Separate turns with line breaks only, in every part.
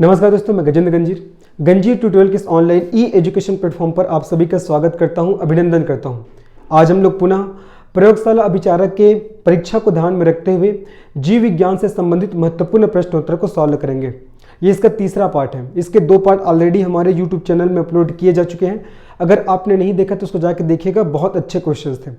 नमस्कार दोस्तों, मैं गजेंद्र गंजीर ट्यूटोरियल के इस ऑनलाइन ई एजुकेशन प्लेटफॉर्म पर आप सभी का स्वागत करता हूं, अभिनंदन करता हूं। आज हम लोग पुनः प्रयोगशाला अभिचारक के परीक्षा को ध्यान में रखते हुए जीव विज्ञान से संबंधित महत्वपूर्ण प्रश्नोत्तर को सॉल्व करेंगे। ये इसका तीसरा पार्ट है। इसके 2 पार्ट ऑलरेडी हमारे यूट्यूब चैनल में अपलोड किए जा चुके हैं। अगर आपने नहीं देखा तो उसको जाकर देखिएगा, बहुत अच्छे क्वेश्चंस थे।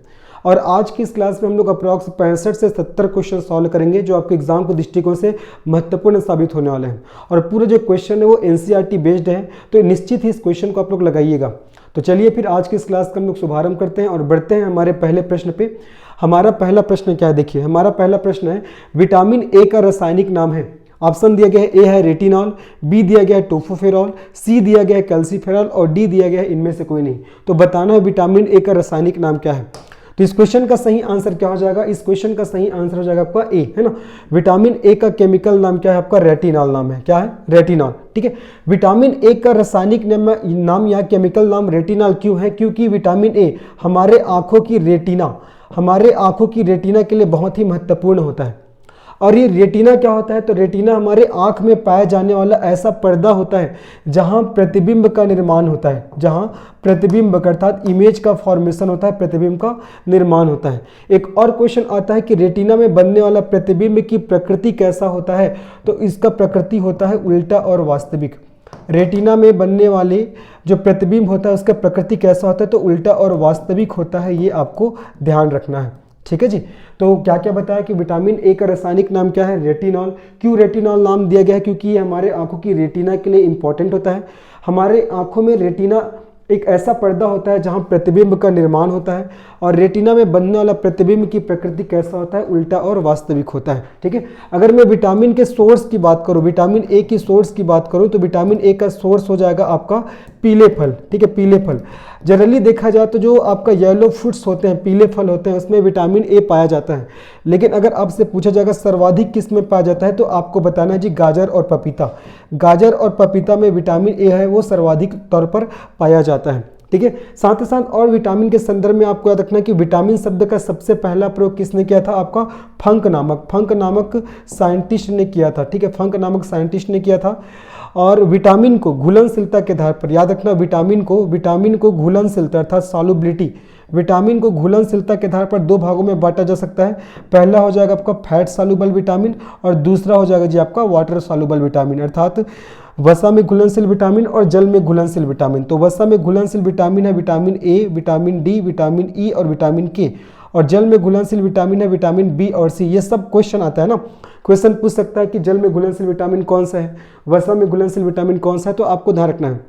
और आज की इस क्लास में हम लोग अप्रॉक्स 65 से 70 क्वेश्चन सॉल्व करेंगे जो आपके एग्जाम के दृष्टिकोण से महत्वपूर्ण साबित होने वाले हैं। और पूरा जो क्वेश्चन है वो एनसीईआरटी बेस्ड है, तो निश्चित ही इस क्वेश्चन को आप लोग लगाइएगा। तो चलिए फिर आज की इस क्लास का हम लोग शुभारंभ करते हैं और बढ़ते हैं हमारे पहले प्रश्न पे। हमारा पहला प्रश्न क्या है, देखिए हमारा पहला प्रश्न है विटामिन ए का रासायनिक नाम है। ऑप्शन दिया गया है, ए है रेटिनॉल, बी दिया गया है टोफोफेरॉल, सी दिया गया है कैल्सीफेरॉल और डी दिया गया है इनमें से कोई नहीं। तो बताना है विटामिन ए का रासायनिक नाम क्या है। तो इस क्वेश्चन का सही आंसर क्या हो जाएगा, इस क्वेश्चन का सही आंसर हो जाएगा आपका ए, है ना। विटामिन ए का केमिकल नाम क्या है आपका, रेटिनॉल नाम है। क्या है, रेटिनॉल। ठीक है, विटामिन ए का रासायनिक नाम या केमिकल नाम रेटिनॉल क्यों है, क्योंकि विटामिन ए हमारे आंखों की रेटिना के लिए बहुत ही महत्वपूर्ण होता है। और ये रेटिना क्या होता है, तो रेटिना हमारे आंख में पाया जाने वाला ऐसा पर्दा होता है जहां प्रतिबिंब का निर्माण होता है, जहां प्रतिबिंब अर्थात इमेज का फॉर्मेशन होता है, प्रतिबिंब का निर्माण होता है। एक और क्वेश्चन आता है कि रेटिना में बनने वाला प्रतिबिंब की प्रकृति कैसा होता है, तो इसका प्रकृति होता है उल्टा और वास्तविक। रेटिना में बनने वाले जो प्रतिबिंब होता है उसका प्रकृति कैसा होता है, तो उल्टा और वास्तविक होता है। ये आपको ध्यान रखना है, ठीक है जी। तो क्या क्या बताया कि विटामिन ए का रासायनिक नाम क्या है, रेटिनॉल। क्यों रेटिनॉल नाम दिया गया है, क्योंकि ये हमारे आंखों की रेटिना के लिए इंपॉर्टेंट होता है। हमारे आंखों में रेटिना एक ऐसा पर्दा होता है जहां प्रतिबिंब का निर्माण होता है, और रेटिना में बनने वाला प्रतिबिंब की प्रकृति कैसा होता है, उल्टा और वास्तविक होता है। ठीक है, अगर मैं विटामिन के सोर्स की बात करूं, विटामिन ए की सोर्स की बात करूं, तो विटामिन ए का सोर्स हो जाएगा आपका पीले फल। ठीक है, पीले फल जनरली देखा जाए तो जो आपका येलो फ्रूट्स होते हैं, पीले फल होते हैं, उसमें विटामिन ए पाया जाता है। लेकिन अगर आपसे पूछा जाएगा सर्वाधिक किस में पाया जाता है, तो आपको बताना है जी गाजर और पपीता। गाजर और पपीता में विटामिन ए है वो सर्वाधिक तौर पर पाया जाता है। ठीक है, साथ ही साथ और विटामिन के संदर्भ में आपको याद रखना है कि विटामिन शब्द का सबसे पहला प्रयोग किसने किया था, आपका फंक नामक साइंटिस्ट ने किया था। ठीक है, फंक नामक साइंटिस्ट ने किया था। और विटामिन को घुलनशीलता के आधार पर याद रखना, विटामिन को घुलनशीलता अर्थात सॉल्युबिलिटी, विटामिन को घुलनशीलता के आधार पर 2 भागों में बांटा जा सकता है। पहला हो जाएगा आपका फैट सॉल्युबल विटामिन और दूसरा हो जाएगा जी आपका वाटर सॉल्युबल विटामिन, अर्थात वसा में घुलनशील विटामिन और जल में घुलनशील विटामिन। तो वसा में घुलनशील विटामिन है vitamin A, vitamin D, vitamin E और विटामिन के, और जल में घुलनशील विटामिन है विटामिन बी और सी। ये सब क्वेश्चन आता है ना, क्वेश्चन पूछ सकता है कि जल में घुलनशील विटामिन कौन सा है, वसा में घुलनशील विटामिन कौन सा है, तो आपको ध्यान रखना है।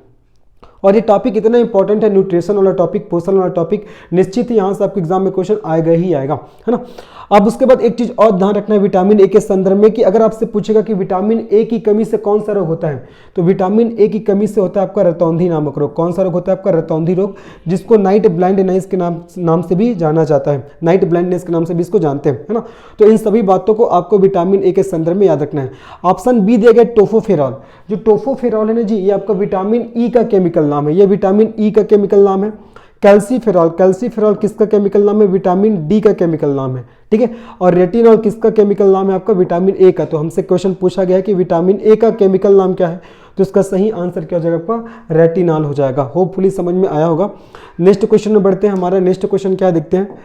और ये टॉपिक इतना इंपॉर्टेंट है, न्यूट्रिशन वाला टॉपिक, पोषण वाला टॉपिक, निश्चित ही यहाँ से आपके एग्जाम में क्वेश्चन आएगा ही आएगा, है ना। अब उसके बाद एक चीज और ध्यान रखना है विटामिन ए के संदर्भ में कि अगर आपसे पूछेगा कि विटामिन ए की कमी से कौन सा रोग होता है, तो विटामिन ए की कमी से होता है आपका रतौंधी नामक रोग। कौन सा रोग होता है आपका, रतौंधी रोग, जिसको नाइट ब्लाइंडनेस के नाम से भी जाना जाता है, नाइट ब्लाइंडनेस के नाम से भी इसको जानते हैं, है ना। तो इन सभी बातों को आपको विटामिन ए के संदर्भ में याद रखना है। ऑप्शन बी दिया गया टोफोफेरॉल। जो टोफोफेरॉल है ना जी, ये आपका विटामिन ई का केमिकल नाम है, ये विटामिन ई का केमिकल नाम है। कैल्सीफेरॉल किसका केमिकल नाम है, विटामिन डी का केमिकल नाम है। ठीक है, और रेटिनॉल किसका केमिकल नाम है आपका, विटामिन ए का। तो हमसे क्वेश्चन पूछा गया है कि विटामिन ए का केमिकल नाम क्या है, तो इसका सही आंसर क्या हो जाएगा आपका, रेटिनॉल हो जाएगा। होपफुली समझ में आया होगा। नेक्स्ट क्वेश्चन में बढ़ते हैं। हमारा नेक्स्ट क्वेश्चन क्या देखते हैं,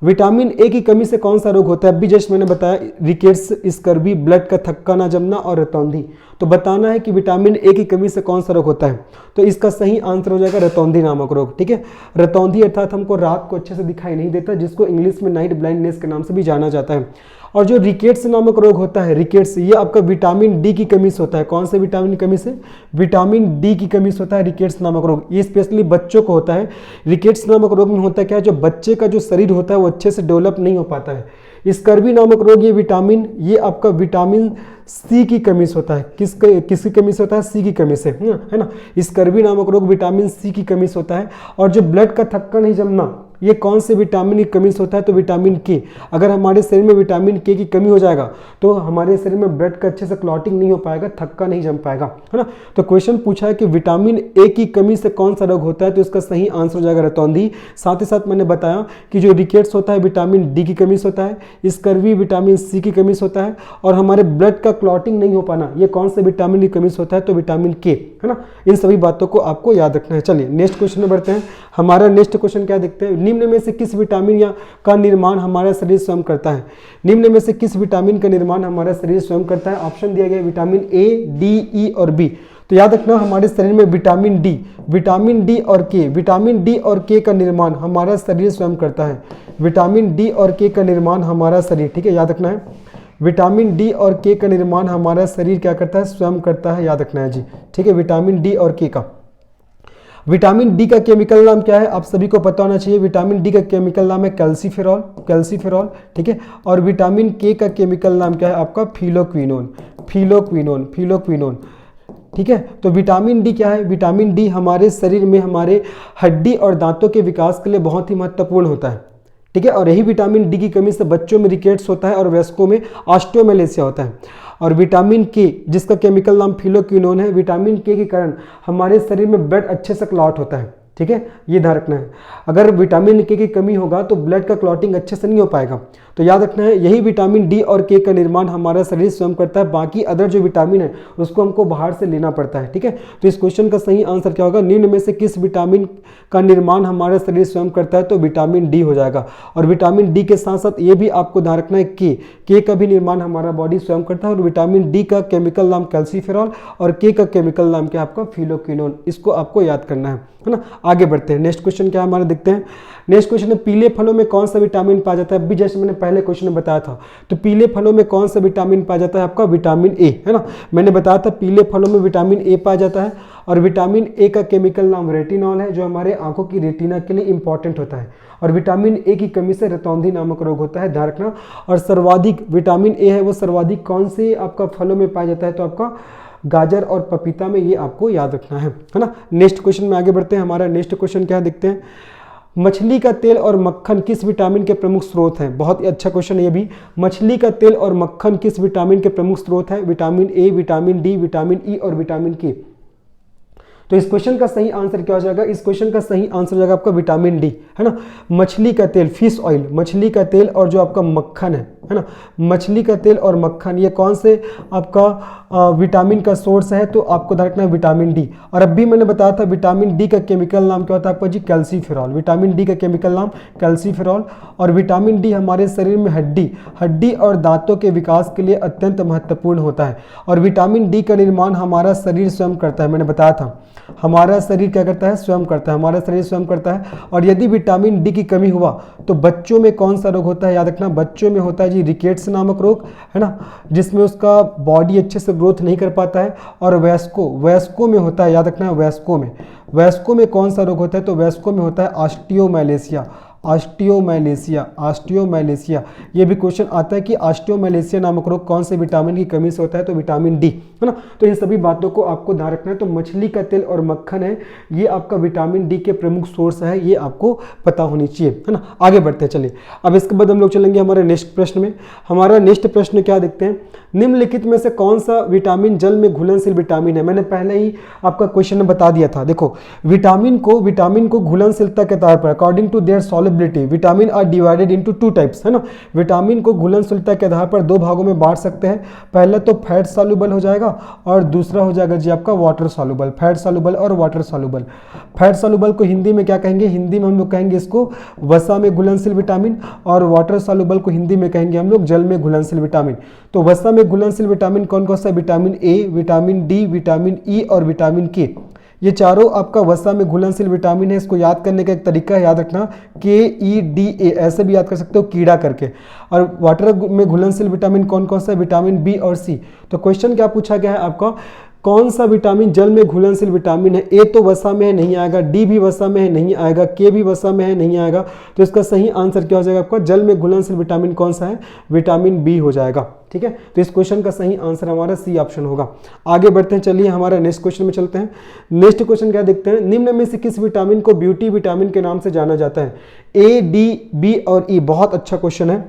विटामिन ए की कमी से कौन सा रोग होता है। अभी जस्ट मैंने बताया रिकेट्स, स्कर्वी, ब्लड का थक्का ना जमना और रतौंधी। तो बताना है कि विटामिन ए की कमी से कौन सा रोग होता है, तो इसका सही आंसर हो जाएगा रतौंधी नामक रोग। ठीक है, रतौंधी अर्थात हमको रात को अच्छे से दिखाई नहीं देता, जिसको इंग्लिश में नाइट ब्लाइंडनेस के नाम से भी जाना जाता है। और जो रिकेट्स नामक रोग होता है, रिकेट्स, ये आपका विटामिन डी की कमी से होता है। कौन से विटामिन की कमी से, विटामिन डी की कमी से होता है रिकेट्स नामक रोग। ये स्पेशली बच्चों को होता है। रिकेट्स नामक रोग में होता है क्या, जो बच्चे का जो शरीर होता है वो अच्छे से डेवलप नहीं हो पाता है। स्कर्वी नामक रोग, ये आपका विटामिन सी की कमी से होता है। किसकी कमी से होता है, सी की कमी से, है ना। स्कर्वी नामक रोग विटामिन सी की कमी से होता है। और जो ब्लड का थक्का नहीं जमना, ये कौन से विटामिन की कमी से होता है? तो विटामिन के। अगर हमारे शरीर में विटामिन के की कमी हो जाएगा तो हमारे शरीर में ब्लड का अच्छे से क्लॉटिंग नहीं हो पाएगा, थक्का नहीं जम पाएगा, है ना। तो क्वेश्चन पूछा है कि विटामिन ए की कमी से कौन सा रोग होता है? तो इसका सही आंसर हो जाएगा रतौंधी। साथ ही साथ मैंने बताया कि जो रिकेट्स होता है विटामिन डी की कमी से होता है, स्कर्वी विटामिन सी की कमी से होता है, और हमारे ब्लड का क्लॉटिंग नहीं हो पाना ये कौन से विटामिन की कमी से होता है? तो विटामिन के, है ना। इन सभी बातों को आपको याद रखना है। चलिए नेक्स्ट क्वेश्चन में बढ़ते हैं। हमारा नेक्स्ट क्वेश्चन क्या देखते हैं? निम्न में से किस विटामिन या का निर्माण हमारा शरीर स्वयं करता है? निम्न में से किस विटामिन का निर्माण हमारा शरीर स्वयं करता है? ऑप्शन दिया गया विटामिन ए, डी, ई और बी। तो याद रखना हमारे शरीर में विटामिन डी और के, विटामिन डी और के का निर्माण हमारा शरीर स्वयं करता है। विटामिन डी और के का निर्माण हमारा शरीर, ठीक है, याद रखना है। विटामिन डी और के का निर्माण हमारा शरीर क्या करता है? स्वयं करता है, याद रखना है जी, ठीक है। विटामिन डी और के का, विटामिन डी का केमिकल नाम क्या है? आप सभी को पता होना चाहिए। विटामिन डी का केमिकल नाम है कैल्सीफेरॉल, ठीक है। और विटामिन के का केमिकल नाम क्या है आपका? फिलोक्विनोन, ठीक है। तो विटामिन डी क्या है? विटामिन डी हमारे शरीर में हमारे हड्डी और दांतों के विकास के लिए बहुत ही महत्वपूर्ण होता है, ठीक है। और यही विटामिन डी की कमी से बच्चों में रिकेट्स होता है और वयस्कों में ऑस्टियोमेलेसिया होता है। और विटामिन के जिसका केमिकल नाम फिलोक्विनोन है, विटामिन के के कारण हमारे शरीर में ब्लड अच्छे से क्लॉट होता है, ठीक है, ये ध्यान रखना है। अगर विटामिन के की कमी होगा तो ब्लड का क्लॉटिंग अच्छे से नहीं हो पाएगा, तो याद रखना है यही विटामिन डी और के का निर्माण हमारा शरीर स्वयं करता है। बाकी अदर जो विटामिन है उसको हमको बाहर से लेना पड़ता है, ठीक है। तो इस क्वेश्चन का सही आंसर क्या होगा? निम्न में से किस विटामिन का निर्माण हमारा शरीर स्वयं करता है? तो विटामिन डी हो जाएगा। और विटामिन डी के साथ साथ ये भी आपको ध्यान रखना है के का भी निर्माण हमारा बॉडी स्वयं करता है। और विटामिन डी का केमिकल नाम कैल्सीफेरॉल और के का केमिकल नाम क्या है आपका? फिलोक्विनोन। इसको आपको याद करना है ना। आगे बढ़ते हैं। नेक्स्ट क्वेश्चन क्या हमारा देखते हैं। नेक्स्ट क्वेश्चन है पीले फलों में कौन सा विटामिन पाया जाता है? अभी जैसे मैंने पहले क्वेश्चन में बताया था, तो पीले फलों में कौन सा विटामिन पाया जाता है आपका? विटामिन ए, है ना। मैंने बताया था पीले फलों में विटामिन ए पाया जाता है। और विटामिन ए का केमिकल नाम रेटिनॉल है, जो हमारे आंखों की रेटिना के लिए इंपॉर्टेंट होता है। और विटामिन ए की कमी से रतौंधी नामक रोग होता है, ध्यान रखना। और सर्वाधिक विटामिन ए है वो सर्वाधिक कौन से आपका फलों में पाया जाता है? तो आपका गाजर और पपीता में, ये आपको याद रखना है ना। नेक्स्ट क्वेश्चन में आगे बढ़ते हैं। हमारा नेक्स्ट क्वेश्चन क्या देखते हैं। मछली का तेल और मक्खन किस विटामिन के प्रमुख स्रोत हैं? बहुत ही अच्छा क्वेश्चन है ये भी। मछली का तेल और मक्खन किस विटामिन के प्रमुख स्रोत है? Vitamin A, vitamin D, vitamin E और विटामिन के। तो इस क्वेश्चन का सही आंसर क्या हो जाएगा? इस क्वेश्चन का सही आंसर हो जाएगा आपका विटामिन डी, है ना। मछली का तेल, फिश ऑयल, मछली का तेल और जो आपका मक्खन है ना, मछली का तेल और मक्खन ये कौन से आपका विटामिन का सोर्स है? तो आपको ध्यान रखना है विटामिन डी। और अभी मैंने बताया था विटामिन डी का केमिकल नाम क्या होता है आपका जी? कैल्सीफेरॉल। विटामिन डी का केमिकल नाम कैल्सीफेरॉल। और विटामिन डी हमारे शरीर में हड्डी और दांतों के विकास के लिए अत्यंत महत्वपूर्ण होता है। और विटामिन डी का निर्माण हमारा शरीर स्वयं करता है। मैंने बताया था हमारा शरीर क्या करता है? स्वयं करता है, हमारा शरीर स्वयं करता है। और यदि विटामिन डी की कमी हुआ तो बच्चों में कौन सा रोग होता है? याद रखना, बच्चों में होता है जी रिकेट्स नामक रोग, है ना, जिसमें उसका बॉडी अच्छे से ग्रोथ नहीं कर पाता है। और वयस्कों में होता है, याद रखना है वयस्कों में कौन सा रोग होता है? तो वयस्कों में होता है ऑस्टियोमैलेशिया। ये भी क्वेश्चन आता है कि ऑस्टियोमैलेशिया नामक रोग कौन से विटामिन की कमी से होता है? तो विटामिन डी, है ना। तो इन सभी बातों को आपको ध्यान रखना है। तो मछली का तेल और मक्खन है ये आपका विटामिन डी के प्रमुख सोर्स है, ये आपको पता होनी चाहिए, है ना। आगे बढ़ते हैं। चलिए अब इसके बाद हम लोग चलेंगे हमारे नेक्स्ट प्रश्न में। हमारा नेक्स्ट प्रश्न क्या देखते हैं। निम्नलिखित में से कौन सा विटामिन जल में घुलनशील विटामिन है? मैंने पहले ही आपका क्वेश्चन में बता दिया था। देखो विटामिन को घुलनशीलता के आधार पर according to their solubility vitamin are divided into 2 types, है ना। विटामिन को घुलनशीलता के आधार पर 2 भागों में बांट सकते हैं। पहला तो फैट सॉल्युबल हो जाएगा और दूसरा हो जाएगा जी आपका वाटर सॉल्युबल। फैट सॉल्युबल और वाटर सॉल्युबल। फैट सॉल्युबल को हिंदी में क्या कहेंगे? हिंदी में हम लोग कहेंगे इसको वसा में घुलनशील विटामिन। और वाटर सॉल्युबल को हिंदी में कहेंगे हम लोग जल में घुलनशील विटामिन। तो वसा में घुलनशील विटामिन कौन कौन सा? Vitamin A, vitamin D, vitamin E और विटामिन के। ये चारों आपका वसा में घुलनशील विटामिन है। इसको याद करने का एक तरीका है, याद रखना KEDA, ऐसे भी याद कर सकते हो कीड़ा करके। और वाटर में घुलनशील विटामिन कौन कौन सा? विटामिन बी और सी। तो क्वेश्चन क्या पूछा गया है आपका? कौन सा विटामिन जल में घुलनशील विटामिन है? ए तो वसा में है, नहीं आएगा। डी भी वसा में है, नहीं आएगा। के भी वसा में है, नहीं आएगा। तो इसका सही आंसर क्या हो जाएगा आपका? जल में घुलनशील विटामिन कौन सा है? विटामिन बी हो जाएगा। ठीक है, तो इस क्वेश्चन का सही आंसर हमारा सी ऑप्शन होगा। आगे बढ़ते हैं, चलिए हमारा नेक्स्ट क्वेश्चन में चलते हैं। नेक्स्ट क्वेश्चन क्या देखते हैं? निम्न में से किस विटामिन को ब्यूटी विटामिन के नाम से जाना जाता है? ए, डी, बी और ई। बहुत अच्छा क्वेश्चन है।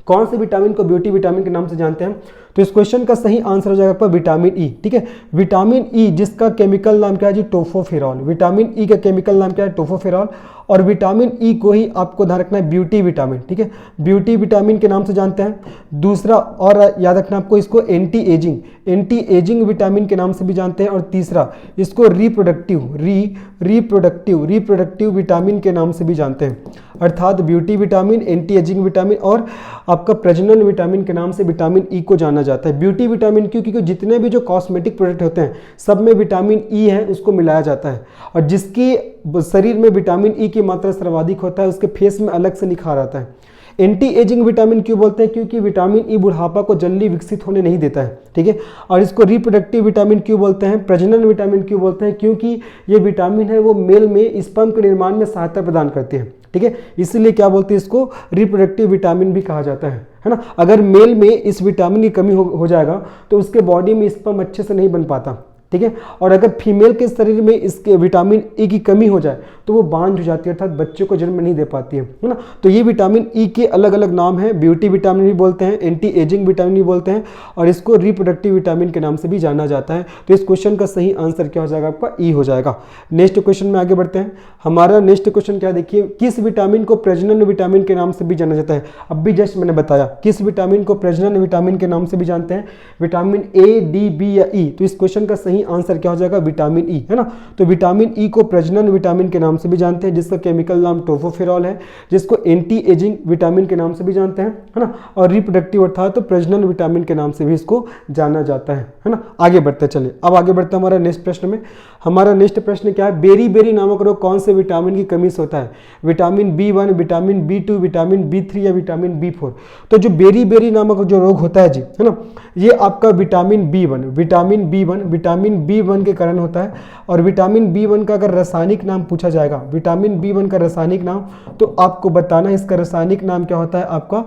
कौन से विटामिन को ब्यूटी विटामिन के नाम से जानते हैं? तो इस क्वेश्चन का सही आंसर हो जाएगा आपका विटामिन ई। ठीक है, विटामिन ई जिसका केमिकल नाम क्या है जी? टोफोफेरॉल। विटामिन ई का केमिकल नाम क्या है? टोफोफेरॉल। और विटामिन ई को ही आपको ध्यान रखना है ब्यूटी विटामिन। ठीक है, ब्यूटी विटामिन के नाम से जानते हैं। दूसरा और याद रखना आपको, इसको एंटी एजिंग विटामिन के नाम से भी जानते हैं। और तीसरा इसको रिप्रोडक्टिव विटामिन के नाम से भी जानते हैं। अर्थात beauty vitamin, anti ageing vitamin और आपका प्रजनन विटामिन के नाम से विटामिन ई को जाना जाता है। ब्यूटी विटामिन क्यों? क्योंकि जितने भी जो कॉस्मेटिक प्रोडक्ट होते हैं सब में विटामिन ई है, उसको मिलाया जाता है। और जिसकी शरीर में विटामिन ई की मात्रा सर्वाधिक होता है उसके फेस में अलग से निखार आता है। एंटी एजिंग विटामिन क्यों बोलते हैं? क्योंकि विटामिन ई बुढ़ापा को जल्दी विकसित होने नहीं देता है। ठीक है, और इसको रिप्रोडक्टिव विटामिन क्यों बोलते हैं? प्रजनन विटामिन क्यों बोलते हैं? क्योंकि ये विटामिन है वो मेल में स्पर्म के निर्माण में सहायता प्रदान करते हैं। ठीक है, इसलिए क्या बोलते हैं? इसको रिप्रोडक्टिव विटामिन भी कहा जाता है ना। अगर मेल में इस विटामिन की कमी हो जाएगा तो उसके बॉडी में स्पर्म अच्छे से नहीं बन पाता। ठीक है, और अगर फीमेल के शरीर में इसके विटामिन ई की कमी हो जाए तो वो बांझ हो जाती है, अर्थात बच्चे को जन्म नहीं दे पाती है ना। तो ये विटामिन ई के अलग अलग नाम हैं। ब्यूटी विटामिन भी बोलते हैं, एंटी एजिंग विटामिन भी बोलते हैं और इसको रिप्रोडक्टिव विटामिन के नाम से भी जाना जाता है। तो इस क्वेश्चन का सही आंसर क्या हो जाएगा आपका? ई हो जाएगा। नेक्स्ट क्वेश्चन में आगे बढ़ते हैं। हमारा नेक्स्ट क्वेश्चन क्या देखिए, किस विटामिन को प्रजनन विटामिन के नाम से भी जाना जाता है? अब भी जस्ट मैंने बताया किस विटामिन को प्रजनन विटामिन के नाम से भी जानते हैं? विटामिन ए, डी, बी या ई। तो इस क्वेश्चन का सही आंसर क्या हो जाएगा? विटामिन ई, है ना। तो विटामिन ई को प्रजनन विटामिन के नाम से भी जानते हैं, जिसका केमिकल नाम टोफोफेरॉल है, जिसको एंटी एजिंग विटामिन के नाम से भी जानते हैं, है ना। और रिप्रोडक्टिव अर्थात तो प्रजनन विटामिन के नाम से भी इसको जाना जाता है ना। आगे बढ़ते चले, अब आगे बढ़ते हमारा नेक्स्ट प्रश्न में। हमारा नेक्स्ट प्रश्न क्या है? बेरी नामक रोग कौन से विटामिन की कमी से होता है? Vitamin B1, vitamin बी2, vitamin B3 या विटामिन बी4। तो जो बेरी नामक जो रोग होता है जी, है ना, ये आपका विटामिन बी1 के कारण होता है। और विटामिन बी1 का अगर रासायनिक नाम पूछा जाएगा, विटामिन बी1 का रासायनिक नाम, तो आपको बताना है इसका रासायनिक नाम क्या होता है? आपका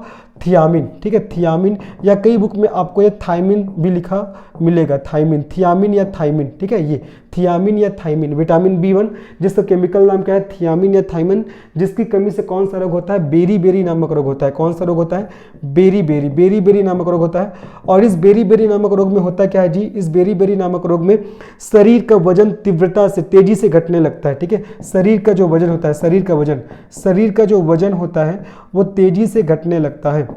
थियामिन। ठीक है, थियामिन, या कई बुक में आपको ये थाइमिन भी लिखा मिलेगा, थियामिन या थाइमिन। ठीक है, ये थियामिन या थाइमिन। विटामिन बी1 जिसका केमिकल नाम क्या है? थियामिन या थाइमिन, जिसकी कमी से कौन सा रोग होता है? बेरी नामक रोग होता है। कौन सा रोग होता है? बेरी नामक रोग होता है। और इस बेरी नामक रोग में होता क्या है जी? इस बेरी नामक रोग में शरीर का वजन तीव्रता से तेजी से घटने लगता है। ठीक है, शरीर का जो वजन होता है, शरीर का जो वजन होता है वो तेजी से घटने लगता है।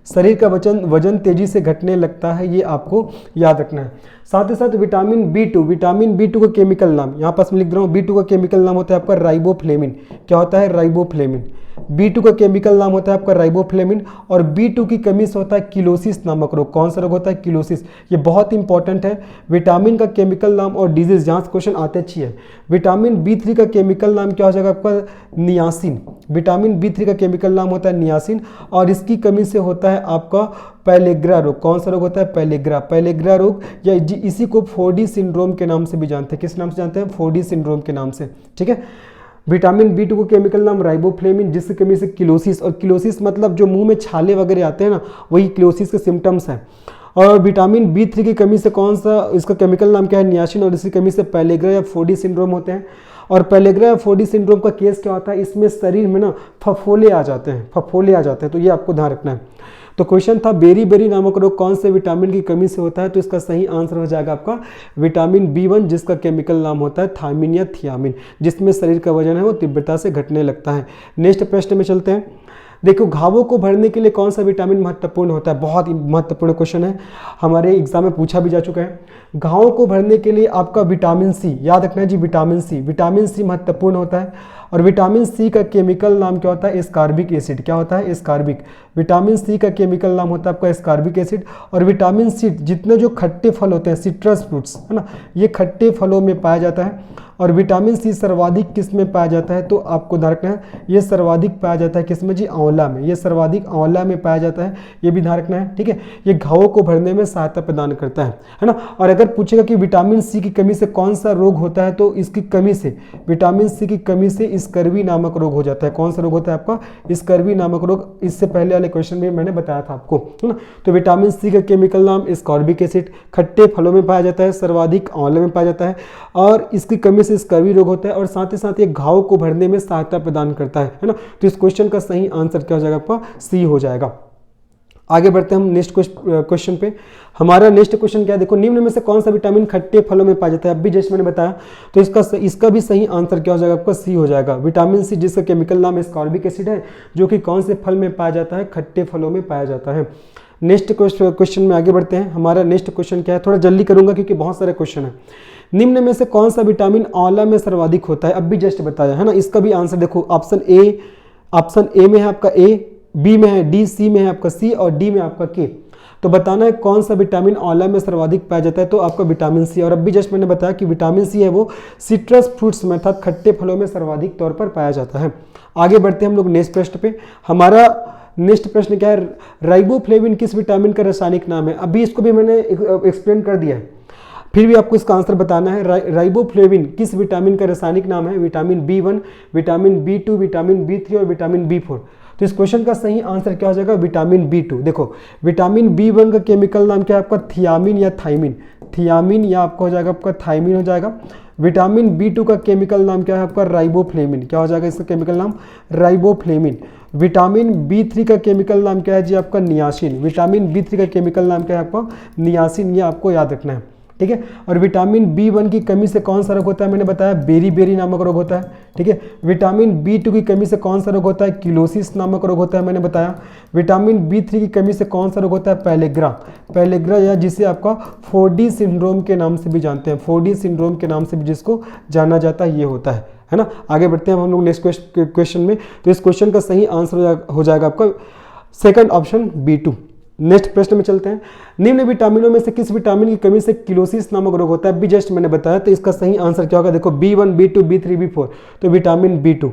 शरीर का वजन तेजी से घटने लगता है, ये आपको याद रखना है। साथ ही साथ विटामिन बी2 का केमिकल नाम यहाँ पास मैं लिख रहा हूँ। बी2 का केमिकल नाम होता है आपका राइबोफ्लेविन। क्या होता है? राइबोफ्लेविन। बी2 का केमिकल नाम होता है आपका राइबोफ्लेविन। और बी2 की कमी से होता है किलोसिस नामक रोग। कौन सा रोग होता है? किलोसिस। ये बहुत इंपॉर्टेंट है। विटामिन का केमिकल नाम और डिजीज जहाँ से क्वेश्चन आते अच्छी है। विटामिन बी3 का केमिकल नाम क्या हो जाएगा आपका? नियासिन। विटामिन बी3 का केमिकल नाम होता है नियासिन। और इसकी कमी से होता है आपका पैलेग्रा रोग। कौन सा रोग होता है? पैलेग्रा रोग, या इसी को 4D सिंड्रोम के नाम से भी जानते हैं। किस नाम से जानते हैं? 4D सिंड्रोम के नाम से। ठीक है, विटामिन बी2 को केमिकल नाम राइबोफ्लेविन, जिसकी कमी से किलोसिस, और किलोसिस मतलब जो मुंह में छाले वगैरह आते हैं ना, वही किलोसिस के सिम्टम्स हैं। और विटामिन बी3 की कमी से कौन सा, इसका केमिकल नाम क्या है? नियासिन। और इसी कमी से पैलेग्रा या 4D सिंड्रोम होते हैं। और पैलेग्रा या 4D सिंड्रोम का केस क्या होता है? इसमें शरीर में ना फफोले आ जाते हैं। तो ये आपको ध्यान रखना है। तो क्वेश्चन था बेरी नामक रोग कौन से विटामिन की कमी से होता है? तो इसका सही आंसर हो जाएगा आपका विटामिन बी1, जिसका केमिकल नाम होता है थाइमिन या थियामिन, जिसमें शरीर का वजन है वो तीव्रता से घटने लगता है। नेक्स्ट प्रश्न में चलते हैं। देखो, घावों को भरने के लिए कौन सा विटामिन महत्वपूर्ण होता है? बहुत ही महत्वपूर्ण क्वेश्चन है, हमारे एग्जाम में पूछा भी जा चुका है। घावों को भरने के लिए आपका विटामिन सी, याद रखना है जी, विटामिन सी महत्वपूर्ण होता है। और विटामिन सी का केमिकल नाम क्या होता है? Ascorbic acid. क्या होता है? एस्कॉर्बिक। विटामिन सी का केमिकल नाम होता है आपका एस्कॉर्बिक एसिड। और विटामिन सी जितने जो खट्टे फल होते हैं, सिट्रस फ्रूट्स, है ना, ये खट्टे फलों में पाया जाता है। और विटामिन सी सर्वाधिक किस में पाया जाता है, तो आपको ध्यान रखना है ये सर्वाधिक पाया जाता है किसमें जी, आंवला में। ये सर्वाधिक आंवला में पाया जाता है, ये भी ध्यान रखना है, ठीक है। ये घावों को भरने में सहायता प्रदान करता है ना। और अगर पूछेगा कि विटामिन सी की कमी से कौन सा रोग होता है, तो इसकी कमी से, विटामिन सी की कमी से स्कर्वी नामक रोग हो जाता है। कौन सा रोग होता है आपका, स्कर्वी नामक रोग। इससे पहले वाले क्वेश्चन में मैंने बताया था आपको, है ना। तो विटामिन सी का केमिकल नाम स्कॉर्बिक एसिड, खट्टे फलों में पाया जाता है, सर्वाधिक आंवले में पाया जाता है, और इसकी कमी से स्कर्वी रोग होता है, और साथ ही साथ ये घाव को भरने में सहायता प्रदान करता है ना। तो इस क्वेश्चन का सही आंसर क्या हो जाएगा आपका, सी हो जाएगा। आगे बढ़ते हैं हम नेक्स्ट क्वेश्चन पे। हमारा नेक्स्ट क्वेश्चन क्या है, देखो निम्न में से कौन सा विटामिन खट्टे फलों में पाया जाता है, अभी जैसे मैंने बताया, तो इसका भी सही आंसर क्या हो जाएगा आपका, सी हो जाएगा। विटामिन सी जिसका केमिकल नाम स्कॉर्बिक एसिड है, जो कि कौन से फल में पाया जाता है, खट्टे फलों में पाया जाता है। नेक्स्ट क्वेश्चन में आगे बढ़ते हैं। हमारा नेक्स्ट क्वेश्चन क्या है, थोड़ा जल्दी करूंगा क्योंकि बहुत सारे क्वेश्चन है। निम्न में से कौन सा विटामिन आंवला में सर्वाधिक होता है, अभी जस्ट बताया है ना। इसका भी आंसर देखो, ऑप्शन ए में है आपका ए, बी में है डी, सी में है आपका सी, और डी में आपका के। तो बताना है कौन सा विटामिन आंवला में सर्वाधिक पाया जाता है, तो आपका विटामिन सी। और अभी जस्ट मैंने बताया कि विटामिन सी है वो सिट्रस फ्रूट्स में अर्थात खट्टे फलों में सर्वाधिक तौर पर पाया जाता है। आगे बढ़ते हैं हम लोग नेक्स्ट प्रश्न पे। हमारा नेक्स्ट प्रश्न क्या है, राइबोफ्लेविन किस विटामिन का रासायनिक नाम है, अभी इसको भी मैंने एक्सप्लेन कर दिया है, फिर भी आपको इसका आंसर बताना है। राइबोफ्लेविन किस विटामिन का रासायनिक नाम है, vitamin B1, vitamin B2, vitamin B3 और विटामिन B4। तो इस क्वेश्चन का सही आंसर क्या हो जाएगा, विटामिन B2। देखो विटामिन B1 का केमिकल नाम क्या है आपका, थियामिन या थाइमिन, थियामिन या आपका हो जाएगा आपका थाइमिन हो जाएगा। विटामिन B2 का केमिकल नाम क्या है आपका, राइबोफ्लेविन, क्या हो जाएगा इसका केमिकल नाम, राइबोफ्लेविन। विटामिन B3 का केमिकल नाम क्या है जी आपका, नियासिन, विटामिन B3 का केमिकल नाम क्या है आपका, नियासिन, ये आपको याद रखना है, ठीक है। और विटामिन B1 की कमी से कौन सा रोग होता है, मैंने बताया बेरी नामक रोग होता है, ठीक है। विटामिन B2 की कमी से कौन सा रोग होता है, किलोसिस नामक रोग होता है, मैंने बताया। विटामिन B3 की कमी से कौन सा रोग होता है, पैलेग्रा, या जिसे आपका 4D सिंड्रोम के नाम से भी जानते हैं, 4D सिंड्रोम के नाम से भी जिसको जाना जाता है, ये होता है ना। आगे बढ़ते हैं हम लोग नेक्स्ट क्वेश्चन में। तो इस क्वेश्चन का सही आंसर हो जाएगा आपका सेकंड ऑप्शन B2। नेक्स्ट प्रश्न में चलते हैं। निम्न विटामिनों में से किस विटामिन की कमी से किलोसिस नामक रोग होता है, अभी जस्ट मैंने बताया। तो इसका सही आंसर क्या होगा, देखो B1, B2, B3, B4, तो विटामिन B2।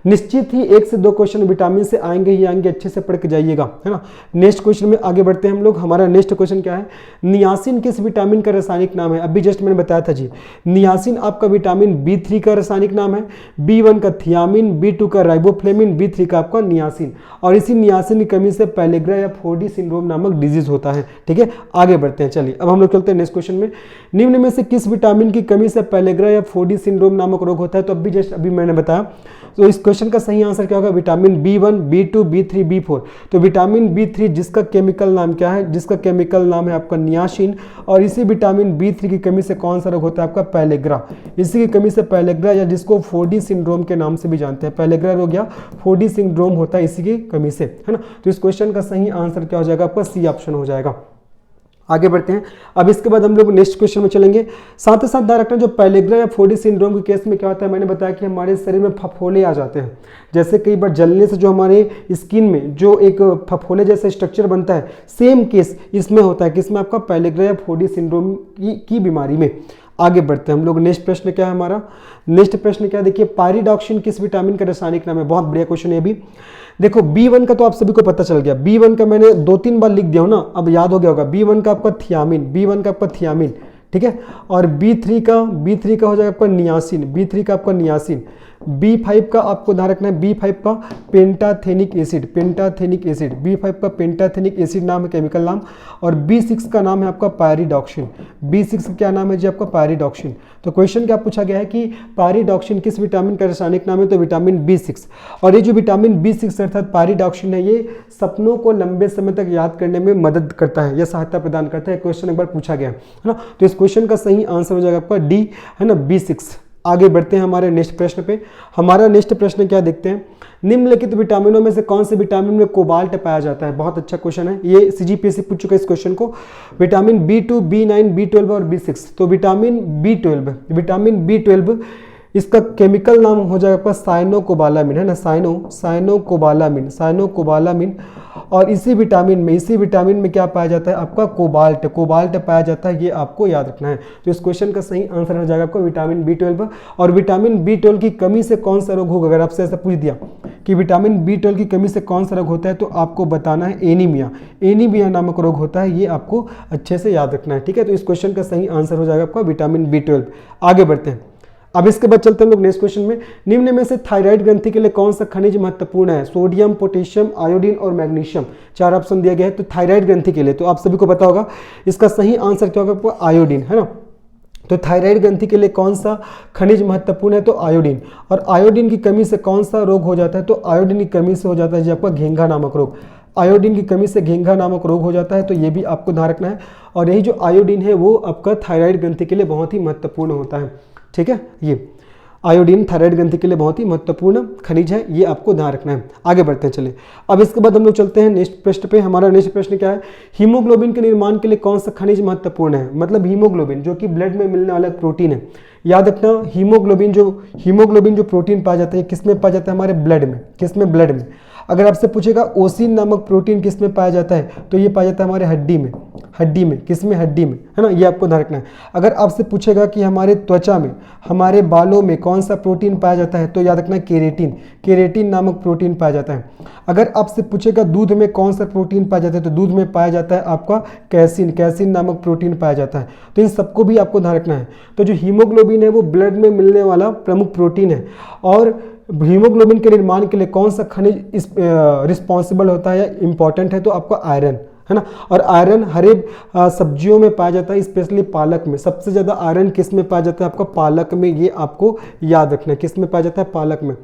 निश्चित ही 1 से 2 क्वेश्चन विटामिन से आएंगे ही आएंगे, अच्छे से पढ़ के जाइएगा, है ना। नेक्स्ट क्वेश्चन में आगे बढ़ते हैं हम लोग। हमारा नेक्स्ट क्वेश्चन क्या है, नियासिन किस विटामिन का रासायनिक नाम है, अभी जस्ट मैंने बताया था जी। नियासिन आपका विटामिन B3 का रासायनिक नाम है, B1 का थियामिन, B2 का राइबोफ्लेविन, B3 का आपका नियासिन। और इसी नियासिन की कमी से पैलेग्रा या 4D सिंड्रोम नामक डिजीज होता है, ठीक है। आगे बढ़ते हैं, चलिए अब हम लोग चलते हैं नेक्स्ट क्वेश्चन में। निम्न में से किस विटामिन की कमी से पैलेग्रा या 4D सिंड्रोम नामक रोग होता है, तो अभी मैंने बताया। तो इस क्वेश्चन का सही आंसर क्या होगा, vitamin B1, B2, B3, B4। तो विटामिन B3 जिसका केमिकल नाम क्या है, जिसका केमिकल नाम है आपका नियासिन। और इसी विटामिन B3 की कमी से कौन सा रोग होता है आपका, पैलेग्रा। इसी की कमी से पैलेग्रा, या जिसको 4D सिंड्रोम के नाम से भी जानते हैं, पैलेग्रा रोग या 4D सिंड्रोम होता है इसी की कमी से, है ना। तो इस क्वेश्चन का सही आंसर क्या हो जाएगा आपका, सी ऑप्शन हो जाएगा। आगे बढ़ते हैं। अब इसके बाद हम लोग नेक्स्ट क्वेश्चन में चलेंगे। साथ ही साथ ध्यान रखना, जो पैलेग्रा या 4D सिंड्रोम के केस में क्या होता है, मैंने बताया कि हमारे शरीर में फफोले आ जाते हैं। जैसे कई बार जलने से जो हमारे स्किन में जो एक फफोले जैसा स्ट्रक्चर बनता है, सेम केस इसमें होता है, किसमें आपका, पैलेग्रा या 4D सिंड्रोम की बीमारी में। आगे बढ़ते हैं हम लोग। नेक्स्ट प्रश्न क्या है हमारा, नेक्स्ट प्रश्न क्या देखिए, पायरिडॉक्सिन किस विटामिन का रासायनिक नाम है, बहुत बढ़िया क्वेश्चन है। अभी देखो B1 का तो आप सभी को पता चल गया, B1 का मैंने 2-3 बार लिख दिया हूं ना, अब याद हो गया होगा। B1 का आपका थियामिन, B1 का आपका थियामिन, ठीक है। और B3 का हो जाएगा आपका नियासिन, B3 का आपका नियासिन। B5 का आपको ध्यान रखना है, B5 का पेंटाथेनिक एसिड, B5 का पेंटाथेनिक एसिड नाम है, केमिकल नाम। और B6 का नाम है आपका पायरिडॉक्सिन, B6 का क्या नाम है जी आपका, पायरिडॉक्सिन। तो क्वेश्चन क्या पूछा गया है कि पायरिडॉक्सिन किस विटामिन का रासायनिक नाम है, तो विटामिन B6। और ये जो विटामिन B6 अर्थात पायरिडॉक्सिन है, ये सपनों को लंबे समय तक याद करने में मदद करता है या सहायता प्रदान करता है। क्वेश्चन एक बार पूछा गया है ना। तो इस क्वेश्चन का सही आंसर हो जाएगा आपका डी, है ना, B6। आगे बढ़ते हैं हमारे नेक्स्ट प्रश्न पे। हमारा नेक्स्ट प्रश्न क्या देखते हैं, निम्नलिखित विटामिनों में से कौन से विटामिन में कोबाल्ट पाया जाता है, बहुत अच्छा क्वेश्चन है, ये CGPSC पूछ चुका है इस क्वेश्चन को। विटामिन B2, B9, B12 और B6। तो विटामिन B12 इसका केमिकल नाम हो जाएगा आपका साइनोकोबालामिन, है ना, साइनोकोबालामिन। और इसी विटामिन में क्या पाया जाता है आपका कोबाल्ट पाया जाता है, ये आपको याद रखना है। तो इस क्वेश्चन का सही आंसर हो जाएगा आपको विटामिन B12। और विटामिन B12 की कमी से कौन सा रोग होगा, अगर आपसे ऐसा पूछ दिया कि विटामिन B12 की कमी से कौन सा रोग होता है, तो आपको बताना है एनीमिया नामक रोग होता है, ये आपको अच्छे से याद रखना है, ठीक है। तो इस क्वेश्चन का सही आंसर हो जाएगा आपका विटामिन B12। आगे बढ़ते हैं, अब इसके बाद चलते हैं लोग नेक्स्ट क्वेश्चन में। निम्न में से थायराइड ग्रंथि के लिए कौन सा खनिज महत्वपूर्ण है? सोडियम, पोटेशियम, आयोडीन और मैग्नीशियम, 4 ऑप्शन दिया गया है। तो थायराइड ग्रंथि के लिए तो आप सभी को पता होगा इसका सही आंसर क्या होगा, आयोडीन, है ना। तो थायराइड ग्रंथि के लिए कौन सा खनिज महत्वपूर्ण है, तो आयोडीन। और आयोडीन की कमी से कौन सा रोग हो जाता है, तो आयोडीन की कमी से हो जाता है जी आपका घेंघा नामक रोग। आयोडीन की कमी से घेंघा नामक रोग हो जाता है, तो ये भी आपको ध्यान रखना है। और यही जो आयोडीन है वो आपका थायराइड ग्रंथि के लिए बहुत ही महत्वपूर्ण होता है, ठीक है। ये आयोडीन थायराइड ग्रंथि के लिए बहुत ही महत्वपूर्ण खनिज है, ये आपको ध्यान रखना है। आगे बढ़ते हैं, चलिए अब इसके बाद हम लोग चलते हैं नेक्स्ट प्रश्न पे। हमारा नेक्स्ट प्रश्न क्या है, हीमोग्लोबिन के निर्माण के लिए कौन सा खनिज महत्वपूर्ण है? मतलब हीमोग्लोबिन जो कि ब्लड में मिलने वाला प्रोटीन है, याद रखना। हीमोग्लोबिन जो प्रोटीन पाया जाता है किस में पाया जाता है, हमारे ब्लड में। किस में? ब्लड में। अगर आपसे पूछेगा ओसिन नामक प्रोटीन किस में पाया जाता है, तो ये पाया जाता है हमारे हड्डी में। किस में? हड्डी में, है ना, ये आपको ध्यान रखना है। अगर आपसे पूछेगा कि हमारे त्वचा में, हमारे बालों में कौन सा प्रोटीन पाया जाता है, तो याद रखना केरेटिन नामक प्रोटीन पाया जाता है। अगर आपसे पूछेगा दूध में कौन सा प्रोटीन पाया जाता है, तो दूध में पाया जाता है आपका कैसिन नामक प्रोटीन पाया जाता है। तो इन सबको भी आपको ध्यान रखना है। तो जो हीमोग्लोबिन है वो ब्लड में मिलने वाला प्रमुख प्रोटीन है। और हीमोग्लोबिन के निर्माण के लिए कौन सा खनिज रिस्पॉन्सिबल होता है या इंपॉर्टेंट है, तो आपका आयरन, है ना। और आयरन हरे सब्जियों में पाया जाता है, स्पेशली पालक में। सबसे ज़्यादा आयरन किस में पाया जाता है, आपका पालक में, ये आपको याद रखना है। किस में पाया जाता है? पालक में।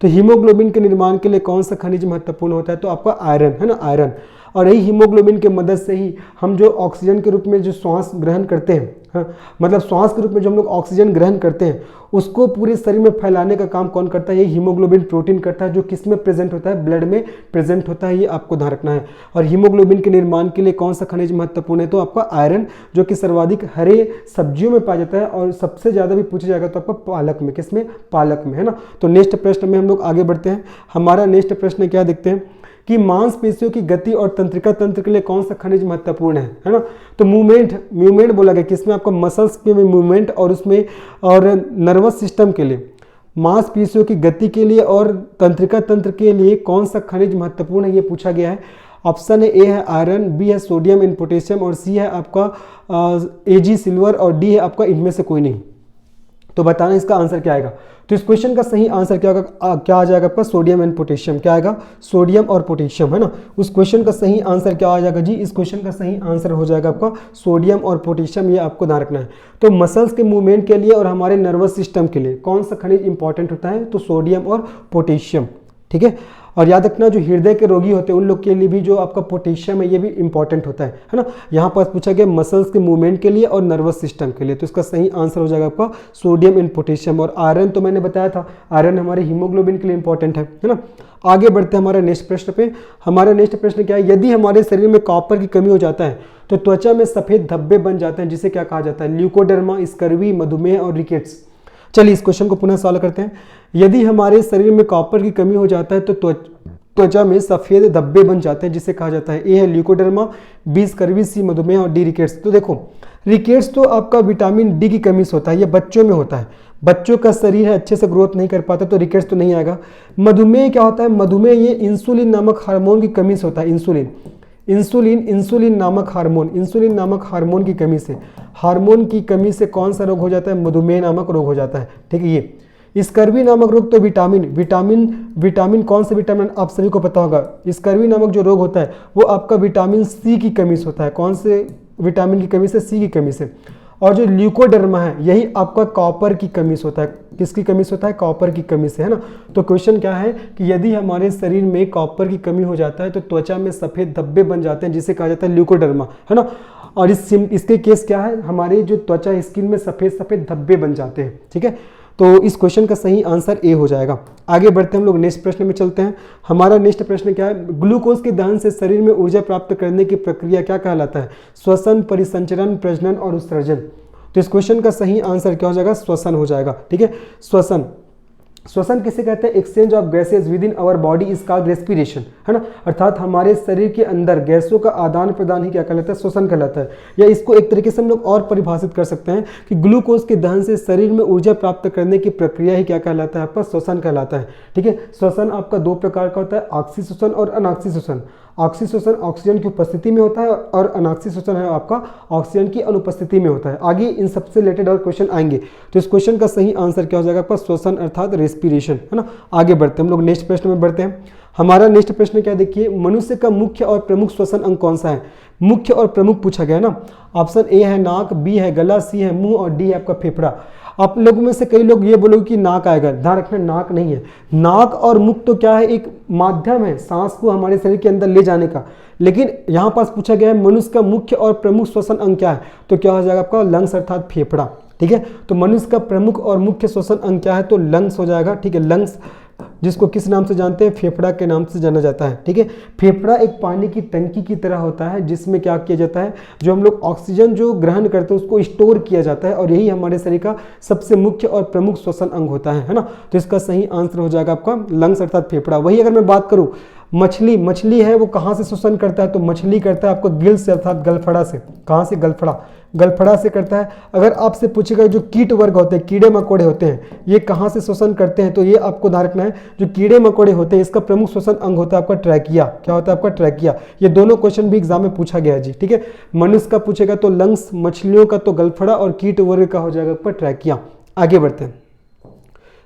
तो हीमोग्लोबिन के निर्माण के लिए कौन सा खनिज महत्वपूर्ण होता है, तो आपका आयरन, है ना, आयरन। और यही हीमोग्लोबिन की मदद से ही हम जो ऑक्सीजन के रूप में जो श्वास ग्रहण करते हैं, हाँ, मतलब श्वास के रूप में जो हम लोग ऑक्सीजन ग्रहण करते हैं उसको पूरे शरीर में फैलाने का काम कौन करता है, ये हीमोग्लोबिन प्रोटीन करता है, जो किस में प्रेजेंट होता है, ब्लड में प्रेजेंट होता है, ये आपको ध्यान रखना है। और हीमोग्लोबिन के निर्माण के लिए कौन सा खनिज महत्वपूर्ण है, तो आपका आयरन, जो कि सर्वाधिक हरे सब्जियों में पाया जाता है और सबसे ज़्यादा भी पूछा जाएगा तो आपका पालक में। किस में? पालक में, है ना। तो नेक्स्ट प्रश्न में हम लोग आगे बढ़ते हैं। हमारा नेक्स्ट प्रश्न क्या देखते हैं कि मांसपेशियों की गति और तंत्रिका तंत्र के लिए कौन सा खनिज महत्वपूर्ण है ना। तो मूवमेंट बोला गया, किसमें? आपका मसल्स के में मूवमेंट और उसमें और नर्वस सिस्टम के लिए, मांसपेशियों की गति के लिए और तंत्रिका तंत्र के लिए कौन सा खनिज महत्वपूर्ण है, ये पूछा गया है। ऑप्शन ए है आयरन, बी है सोडियम एंड पोटेशियम और सी है आपका Ag सिल्वर और डी है आपका इनमें से कोई नहीं। तो बताना इसका आंसर क्या आएगा। तो इस क्वेश्चन का सही आंसर क्या होगा, क्या आ जाएगा आपका? Sodium and potassium. क्या आएगा? सोडियम और पोटेशियम, है ना। उस क्वेश्चन का सही आंसर क्या आ जाएगा जी? इस क्वेश्चन का सही आंसर हो जाएगा आपका सोडियम और पोटेशियम, ये आपको ध्यान रखना है। तो मसल्स के मूवमेंट के लिए और हमारे नर्वस सिस्टम के लिए कौन सा खनिज इंपॉर्टेंट होता है, तो सोडियम और पोटेशियम, ठीक है। और याद रखना जो हृदय के रोगी होते हैं उन लोग के लिए भी जो आपका पोटेशियम है ये भी इंपॉर्टेंट होता है ना। यहाँ पर पूछा गया मसल्स के मूवमेंट के लिए और नर्वस सिस्टम के लिए, तो इसका सही आंसर हो जाएगा आपका सोडियम एंड पोटेशियम। और आयरन तो मैंने बताया था, आयरन हमारे हीमोग्लोबिन के लिए इंपॉर्टेंट है ना। आगे बढ़ते हैं हमारे नेक्स्ट प्रश्न पे। हमारा नेक्स्ट प्रश्न क्या है, यदि हमारे शरीर में कॉपर की कमी हो जाता है तो त्वचा में सफेद धब्बे बन जाते हैं, जिसे क्या कहा जाता है? ल्यूकोडर्मा, स्कर्वी, मधुमेह और रिकेट्स। चलिए इस क्वेश्चन को पुनः सॉल्व करते हैं। यदि हमारे शरीर में कॉपर की कमी हो जाता है तो त्वचा में सफेद धब्बे बन जाते हैं, जिसे कहा जाता है? ए है ल्यूकोडर्मा, बी स्कर्वी, सी मधुमेह और डी रिकेट्स। तो देखो रिकेट्स तो आपका विटामिन डी की कमी से होता है, ये बच्चों में होता है, बच्चों का शरीर है अच्छे से ग्रोथ नहीं कर पाता तो रिकेट्स तो नहीं आएगा। मधुमेह क्या होता है? मधुमेह ये इंसुलिन नामक हार्मोन की कमी से होता है। इंसुलिन नामक हार्मोन की कमी से, हार्मोन की कमी से कौन सा रोग हो जाता है? मधुमेह नामक रोग हो जाता है, ठीक है। ये स्कर्वी नामक रोग तो विटामिन कौन सा विटामिन आप सभी को पता होगा। स्कर्वी नामक जो रोग होता है वो आपका विटामिन सी की कमी से होता है। कौन से विटामिन की कमी से? सी की कमी से। और जो ल्यूकोडर्मा है यही आपका कॉपर की कमी से होता है। किसकी कमी से होता है? कॉपर की कमी से, है ना। तो क्वेश्चन क्या है कि यदि हमारे शरीर में कॉपर की कमी हो जाता है तो त्वचा में सफेद धब्बे बन जाते हैं, जिसे कहा जाता है ल्यूकोडर्मा, है ना। और इसके केस क्या है, हमारे जो त्वचा स्किन में सफेद धब्बे बन जाते हैं, ठीक है। तो इस क्वेश्चन का सही आंसर ए हो जाएगा। आगे बढ़ते हम लोग नेक्स्ट प्रश्न में चलते हैं। हमारा नेक्स्ट प्रश्न क्या है, ग्लूकोज के दहन से शरीर में ऊर्जा प्राप्त करने की प्रक्रिया क्या कहलाता है? श्वसन, परिसंचरण, प्रजनन और उत्सर्जन। तो इस क्वेश्चन का सही आंसर क्या हो जाएगा, श्वसन हो जाएगा। ठीक है, श्वसन, श्वसन किसे कहते हैं, exchange of gases within our body is called respiration, है ना, अर्थात हमारे शरीर के अंदर गैसों का आदान प्रदान ही क्या कहलाता है, श्वसन कहलाता है। या इसको एक तरीके से हम लोग और परिभाषित कर सकते हैं कि ग्लूकोज के दहन से शरीर में ऊर्जा प्राप्त करने की प्रक्रिया ही क्या कहलाता है, आपका श्वसन कहलाता है। ठीक है, श्वसन आपका दो प्रकार का होता है, ऑक्सी श्वसन और अनाक्सी श्वसन। ऑक्सी श्वसन ऑक्सीजन की उपस्थिति में होता है और अनाक्सी श्वसन है आपका ऑक्सीजन की अनुपस्थिति में होता है। आगे इन सबसे रिलेटेड और क्वेश्चन आएंगे, तो इस क्वेश्चन का सही आंसर क्या हो जाएगा आपका, श्वसन अर्थात रेस्पिरेशन, है ना। आगे बढ़ते हैं हम लोग, नेक्स्ट प्रश्न में बढ़ते हैं। हमारा नेक्स्ट प्रश्न क्या देखिए, मनुष्य का मुख्य और प्रमुख श्वसन अंग कौन सा है। मुख्य और प्रमुख पूछा गया है ना। ऑप्शन ए है नाक, बी है गला, सी है मुंह और डी है आपका फेफड़ा। आप लोगों में से कई लोग ये बोलोगे कि नाक आएगा, ध्यान रखना नाक नहीं है। नाक और मुख तो क्या है, एक माध्यम है सांस को हमारे शरीर के अंदर ले जाने का, लेकिन यहाँ पास पूछा गया है मनुष्य का मुख्य और प्रमुख श्वसन अंग क्या है, तो क्या हो जाएगा आपका लंग्स अर्थात फेफड़ा। ठीक है, तो मनुष्य का प्रमुख और मुख्य श्वसन अंग क्या है, तो लंग्स हो जाएगा। ठीक है, लंग्स जिसको किस नाम से जानते हैं, फेफड़ा के नाम से जाना जाता है। ठीक है, फेफड़ा एक पानी की टंकी की तरह होता है जिसमें क्या किया जाता है, जो हम लोग ऑक्सीजन जो ग्रहण करते हैं उसको स्टोर किया जाता है, और यही हमारे शरीर का सबसे मुख्य और प्रमुख श्वसन अंग होता है ना। तो इसका सही आंसर हो जाएगा आपका लंग्स अर्थात फेफड़ा। वही अगर मैं बात करूँ मछली है वो कहाँ से श्वसन करता है, तो मछली करता है आपको गिल से अर्थात गलफड़ा से। कहाँ से, गलफड़ा से करता है। अगर आपसे पूछेगा जो कीट वर्ग होते हैं, कीड़े मकोड़े होते हैं, ये कहाँ से श्वसन करते हैं, तो ये आपको ध्यान रखना है, जो कीड़े मकोड़े होते हैं इसका प्रमुख श्वसन अंग होता है आपका ट्रैकिया। क्या होता है आपका ट्रैकिया। ये दोनों क्वेश्चन भी एग्जाम में पूछा गया है जी। ठीक है, मनुष्य का पूछेगा तो लंग्स, मछलियों का तो गलफड़ा और कीट वर्ग का हो जाएगा आपका ट्रैकिया। आगे बढ़ते हैं,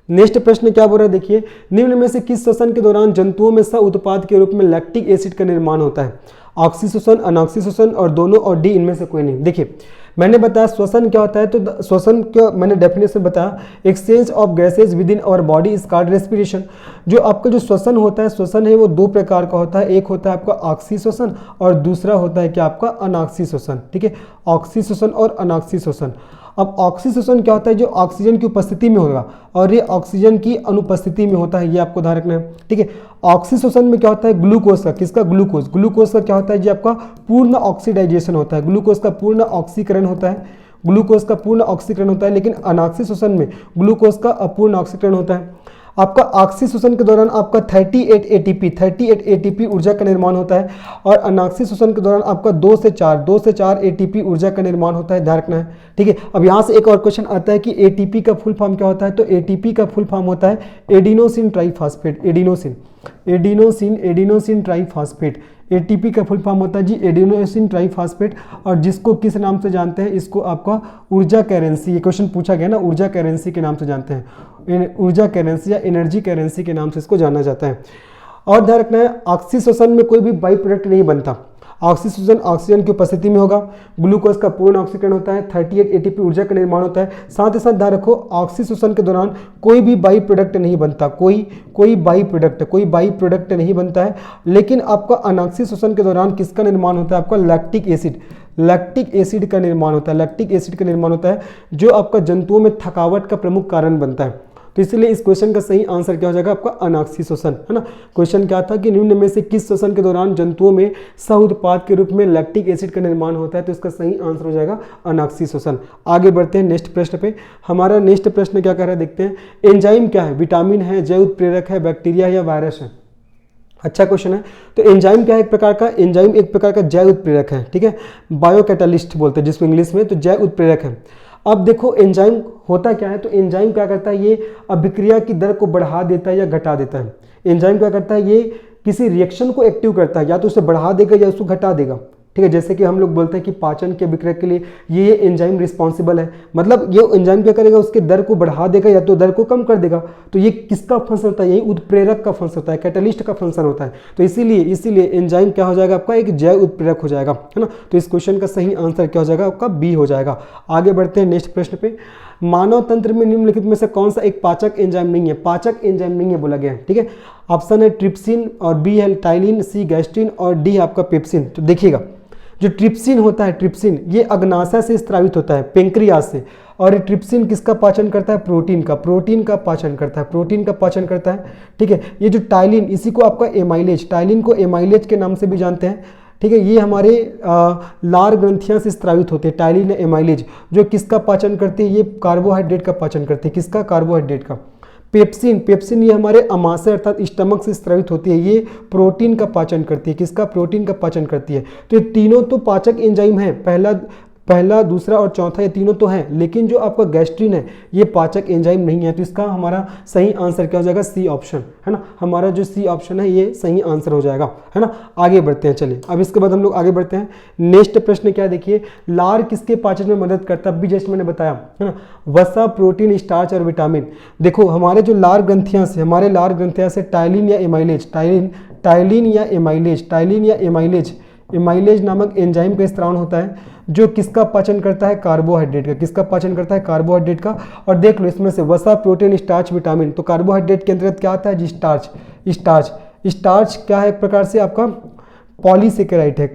नेक्स्ट प्रश्न क्या बोल रहा है देखिए, निम्न में से किस श्वसन के दौरान जंतुओं में सह उत्पाद के रूप में लैक्टिक एसिड का निर्माण होता है। ऑक्सी श्वसन, अनॉक्सी श्वसन और दोनों और डी इनमें से कोई नहीं। देखिए मैंने बताया श्वसन क्या होता है, तो श्वसन का मैंने डेफिनेशन बताया, exchange of gases within our body is called respiration. जो आपका जो श्वसन होता है, श्वसन है वो दो प्रकार का होता है, एक होता है आपका ऑक्सी श्वसन और दूसरा होता है क्या आपका अनॉक्सी श्वसन। ठीक है, ऑक्सी श्वसन और अनॉक्सी श्वसन। अब ऑक्सी श्वसन क्या होता है, जो ऑक्सीजन की उपस्थिति में होगा, और ये ऑक्सीजन की अनुपस्थिति में होता है, ये आपको ध्यान रखना है। ठीक है, ऑक्सी श्वसन में क्या होता है, ग्लूकोज का, किसका, ग्लूकोज का क्या होता है जी आपका पूर्ण ऑक्सीडाइजेशन होता है, ग्लूकोज का पूर्ण ऑक्सीकरण होता है, ग्लूकोज का पूर्ण ऑक्सीकरण होता है। लेकिन अनॉक्सी श्वसन में ग्लूकोज का अपूर्ण ऑक्सीकरण होता है। आपका ऑक्सी श्वसन के दौरान आपका 38 एटीपी ऊर्जा का निर्माण होता है, और अनॉक्सी श्वसन के दौरान आपका 2 से 4 एटीपी ऊर्जा का निर्माण होता है, ध्यान रखना है। ठीक है, अब यहाँ से एक और क्वेश्चन आता है कि एटीपी का फुल फॉर्म क्या होता है, तो एटीपी का फुल फॉर्म होता है adenosine triphosphate. Adenosine triphosphate, ATP का फुल फॉर्म होता है जी एडिनोसिन ट्राइफॉस्फेट, और जिसको किस नाम से जानते हैं, इसको आपका ऊर्जा करेंसी, ये क्वेश्चन पूछा गया ना, ऊर्जा करेंसी के नाम से जानते हैं, ऊर्जा करेंसी या एनर्जी करेंसी के नाम से इसको जाना जाता है। और ध्यान रखना है ऑक्सी श्वसन में कोई भी बाई प्रोडक्ट नहीं बनता, ऑक्सी श्वसन ऑक्सीजन की उपस्थिति में होगा, ग्लूकोज का पूर्ण ऑक्सीकरण होता है, 38 एटीपी ऊर्जा का निर्माण होता है। साथ ही साथ ध्यान रखो ऑक्सी श्वसन के दौरान कोई भी बाई प्रोडक्ट नहीं बनता, कोई बाई प्रोडक्ट नहीं बनता है। लेकिन आपका अनॉक्सी श्वसन के दौरान किसका निर्माण होता है, आपका लैक्टिक एसिड का निर्माण होता है, जो आपका जंतुओं में थकावट का प्रमुख कारण बनता है। तो इसलिए इस क्वेश्चन का सही आंसर क्या हो जाएगा आपका अनॉक्सी श्वसन, है ना। क्वेश्चन क्या था कि निम्न में से किस श्वसन के दौरान जंतुओं में सह उत्पाद के रूप में लैक्टिक एसिड का निर्माण होता है, तो इसका सही आंसर हो जाएगा अनॉक्सी श्वसन। आगे बढ़ते हैं नेक्स्ट प्रश्न पे। हमारा नेक्स्ट प्रश्न क्या कह रहा है देखते हैं, एंजाइम क्या है, विटामिन है, जैव उत्प्रेरक है, बैक्टीरिया या वायरस है। अच्छा क्वेश्चन है। तो एंजाइम क्या है, एक प्रकार का जैव उत्प्रेरक है। ठीक है, बायोकैटालिस्ट बोलते हैं जिसको इंग्लिश में, तो जैव उत्प्रेरक है। अब देखो एंजाइम होता क्या है, तो एंजाइम क्या करता है, ये अभिक्रिया की दर को बढ़ा देता है या घटा देता है। एंजाइम क्या करता है, ये किसी रिएक्शन को एक्टिव करता है, या तो उसे बढ़ा देगा या उसको घटा देगा। ठीक है, जैसे कि हम लोग बोलते हैं कि पाचन के विक्रिया के लिए ये एंजाइम रिस्पॉन्सिबल है, मतलब ये एंजाइम क्या करेगा, उसके दर को बढ़ा देगा या तो दर को कम कर देगा। तो ये किसका फंक्शन होता है, यही उत्प्रेरक का फंक्शन होता है, कैटलिस्ट का फंक्शन होता है। तो इसीलिए एंजाइम क्या हो जाएगा आपका, एक जैव उत्प्रेरक हो जाएगा, है ना। तो इस क्वेश्चन का सही आंसर क्या हो जाएगा आपका, बी हो जाएगा। आगे बढ़ते हैं नेक्स्ट प्रश्न पे। मानव तंत्र में निम्नलिखित में से कौन सा एक पाचक एंजाइम नहीं है, बोला गया है। ठीक है, ऑप्शन है ट्रिप्सिन, और बी है टाइलिन, सी गैस्ट्रिन और डी आपका पेप्सिन। तो देखिएगा जो ट्रिप्सिन होता है, ट्रिप्सिन ये अग्नाशय से स्त्रावित होता है, पेंक्रियास से, और ये ट्रिप्सिन किसका पाचन करता है, प्रोटीन का पाचन करता है। ठीक है, ये जो टाइलिन, इसी को आपका एमाइलेज, टाइलिन को एमाइलेज के नाम से भी जानते हैं। ठीक है, ये हमारे लार ग्रंथियां से स्रावित होते हैं, टाइलिन या एमाइलेज, जो किसका पाचन करती है, ये कार्बोहाइड्रेट का पाचन करती है, किसका, कार्बोहाइड्रेट का। पेप्सिन, पेप्सिन ये हमारे अमाशय अर्थात स्टमक से स्रावित होती है, ये प्रोटीन का पाचन करती है, किसका, प्रोटीन का पाचन करती है। तो ये तीनों तो पाचक एंजाइम है, पहला दूसरा और चौथा, ये तीनों तो हैं, लेकिन जो आपका गैस्ट्रिन है ये पाचक एंजाइम नहीं है। तो इसका हमारा सही आंसर क्या हो जाएगा, सी ऑप्शन, है ना। हमारा जो सी ऑप्शन है ये सही आंसर हो जाएगा, है ना। आगे बढ़ते हैं, चलिए अब इसके बाद हम लोग आगे बढ़ते हैं। नेक्स्ट प्रश्न क्या देखिए, लार किसके पाचन में मदद करता है, अभी जस्ट मैंने बताया, है ना, वसा, प्रोटीन, स्टार्च और विटामिन। देखो हमारे जो लार ग्रंथियां से टाइलिन या एमाइलेज, टाइलिन या एमाइलेज नामक एंजाइम का स्त्रावण होता है, जो किसका पाचन करता है, कार्बोहाइड्रेट का। किसका पाचन करता है, कार्बोहाइड्रेट का। और देख लो इसमें से वसा, प्रोटीन, स्टार्च, विटामिन, तो कार्बोहाइड्रेट के अंतर्गत क्या आता है जी, स्टार्च क्या है, एक प्रकार से आपका पॉलीसेकेराइड है,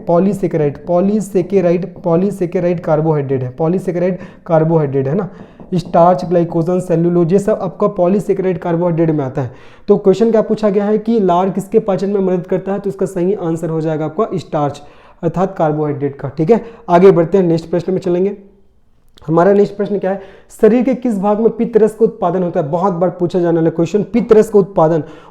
पॉलीसेकेराइड कार्बोहाइड्रेट है ना। स्टार्च, ग्लाइकोजन, सेल्यूलोज, ये सब आपका पॉलीसेकेराइड कार्बोहाइड्रेट में आता है। तो क्वेश्चन क्या पूछा गया है कि लार किसके पाचन में मदद करता है, तो इसका सही आंसर हो जाएगा आपका स्टार्च अर्थात कार्बोहाइड्रेट का। ठीक है, आगे बढ़ते हैं, नेक्स्ट प्रश्न में चलेंगे। हमारा नेक्स्ट प्रश्न क्या है, शरीर के किस भाग में पित्त रस का उत्पादन होता है। बहुत बार पूछा जाने वाला क्वेश्चन, पित्त रस का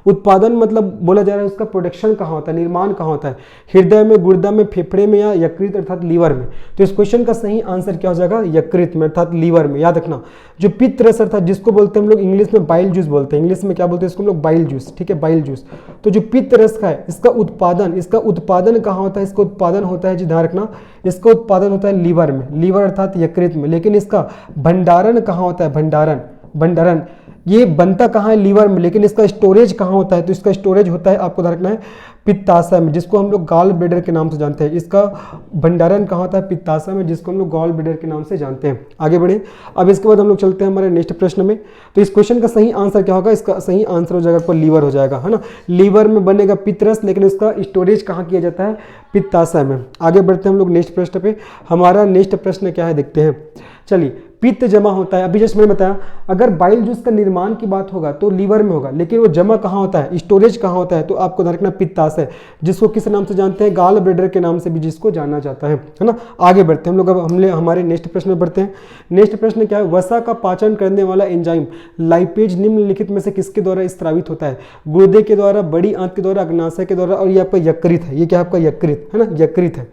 उत्पादन मतलब बोला जा रहा है उसका प्रोडक्शन कहाँ होता है, निर्माण कहाँ होता है, हृदय में, गुर्दा में, फेफड़े में या यकृत अर्थात लीवर में। तो इस क्वेश्चन का सही आंसर क्या हो जाएगा, यकृत में अर्थात लीवर में। याद रखना, जो पित्त रस अर्थात जिसको बोलते हैं हम लोग इंग्लिश में बाइल जूस बोलते हैं, इंग्लिश में क्या बोलते हैं इसको हम लोग, बाइल जूस। ठीक है, बाइल जूस। तो जो पित्त रस का है इसका उत्पादन कहाँ होता है, इसका उत्पादन होता है जी, ध्यान रखना, इसका उत्पादन होता है लीवर में, लीवर अर्थात यकृत में। लेकिन इसका भंडारण कहाँ होता है, भंडारण ये बनता कहाँ है, लीवर में, लेकिन इसका स्टोरेज कहाँ होता है, तो इसका स्टोरेज होता है, आपको ध्यान रखना है, पित्ताशय में, जिसको हम लोग गॉल ब्लैडर के नाम से जानते हैं। इसका भंडारण कहाँ होता है, पित्ताशय में, जिसको हम लोग गॉल ब्लैडर के नाम से जानते हैं। आगे बढ़े, अब इसके बाद हम लोग चलते हैं हमारे नेक्स्ट प्रश्न में। तो इस क्वेश्चन का सही आंसर क्या होगा, इसका सही आंसर हो जाएगा आपको लीवर हो जाएगा, है ना। लीवर में बनेगा पित्तरस, लेकिन उसका स्टोरेज कहाँ किया जाता है, पित्ताशय में। आगे बढ़ते हैं हम लोग नेक्स्ट प्रश्न पे। हमारा नेक्स्ट प्रश्न क्या है देखते हैं, चलिए। पित्त जमा होता है, अभी जस्ट मैंने बताया, अगर बाइल जूस का निर्माण की बात होगा तो लीवर में होगा, लेकिन वो जमा कहाँ होता है, स्टोरेज कहाँ होता है, तो आपको ध्यान रखना पित्ताशय, जिसको किस नाम से जानते हैं, गॉल ब्लैडर के नाम से भी जिसको जाना जाता है ना। आगे बढ़ते हैं हम लोग, अब हमारे नेक्स्ट प्रश्न में बढ़ते हैं। नेक्स्ट प्रश्न क्या है, वसा का पाचन करने वाला एंजाइम लाइपेज निम्नलिखित में से किसके द्वारा स्रावित होता है, गुर्दे के द्वारा, बड़ी आंत के द्वारा, अग्नाशय के द्वारा, और ये आपका यकृत है। ये क्या आपका यकृत है ना, यकृत है।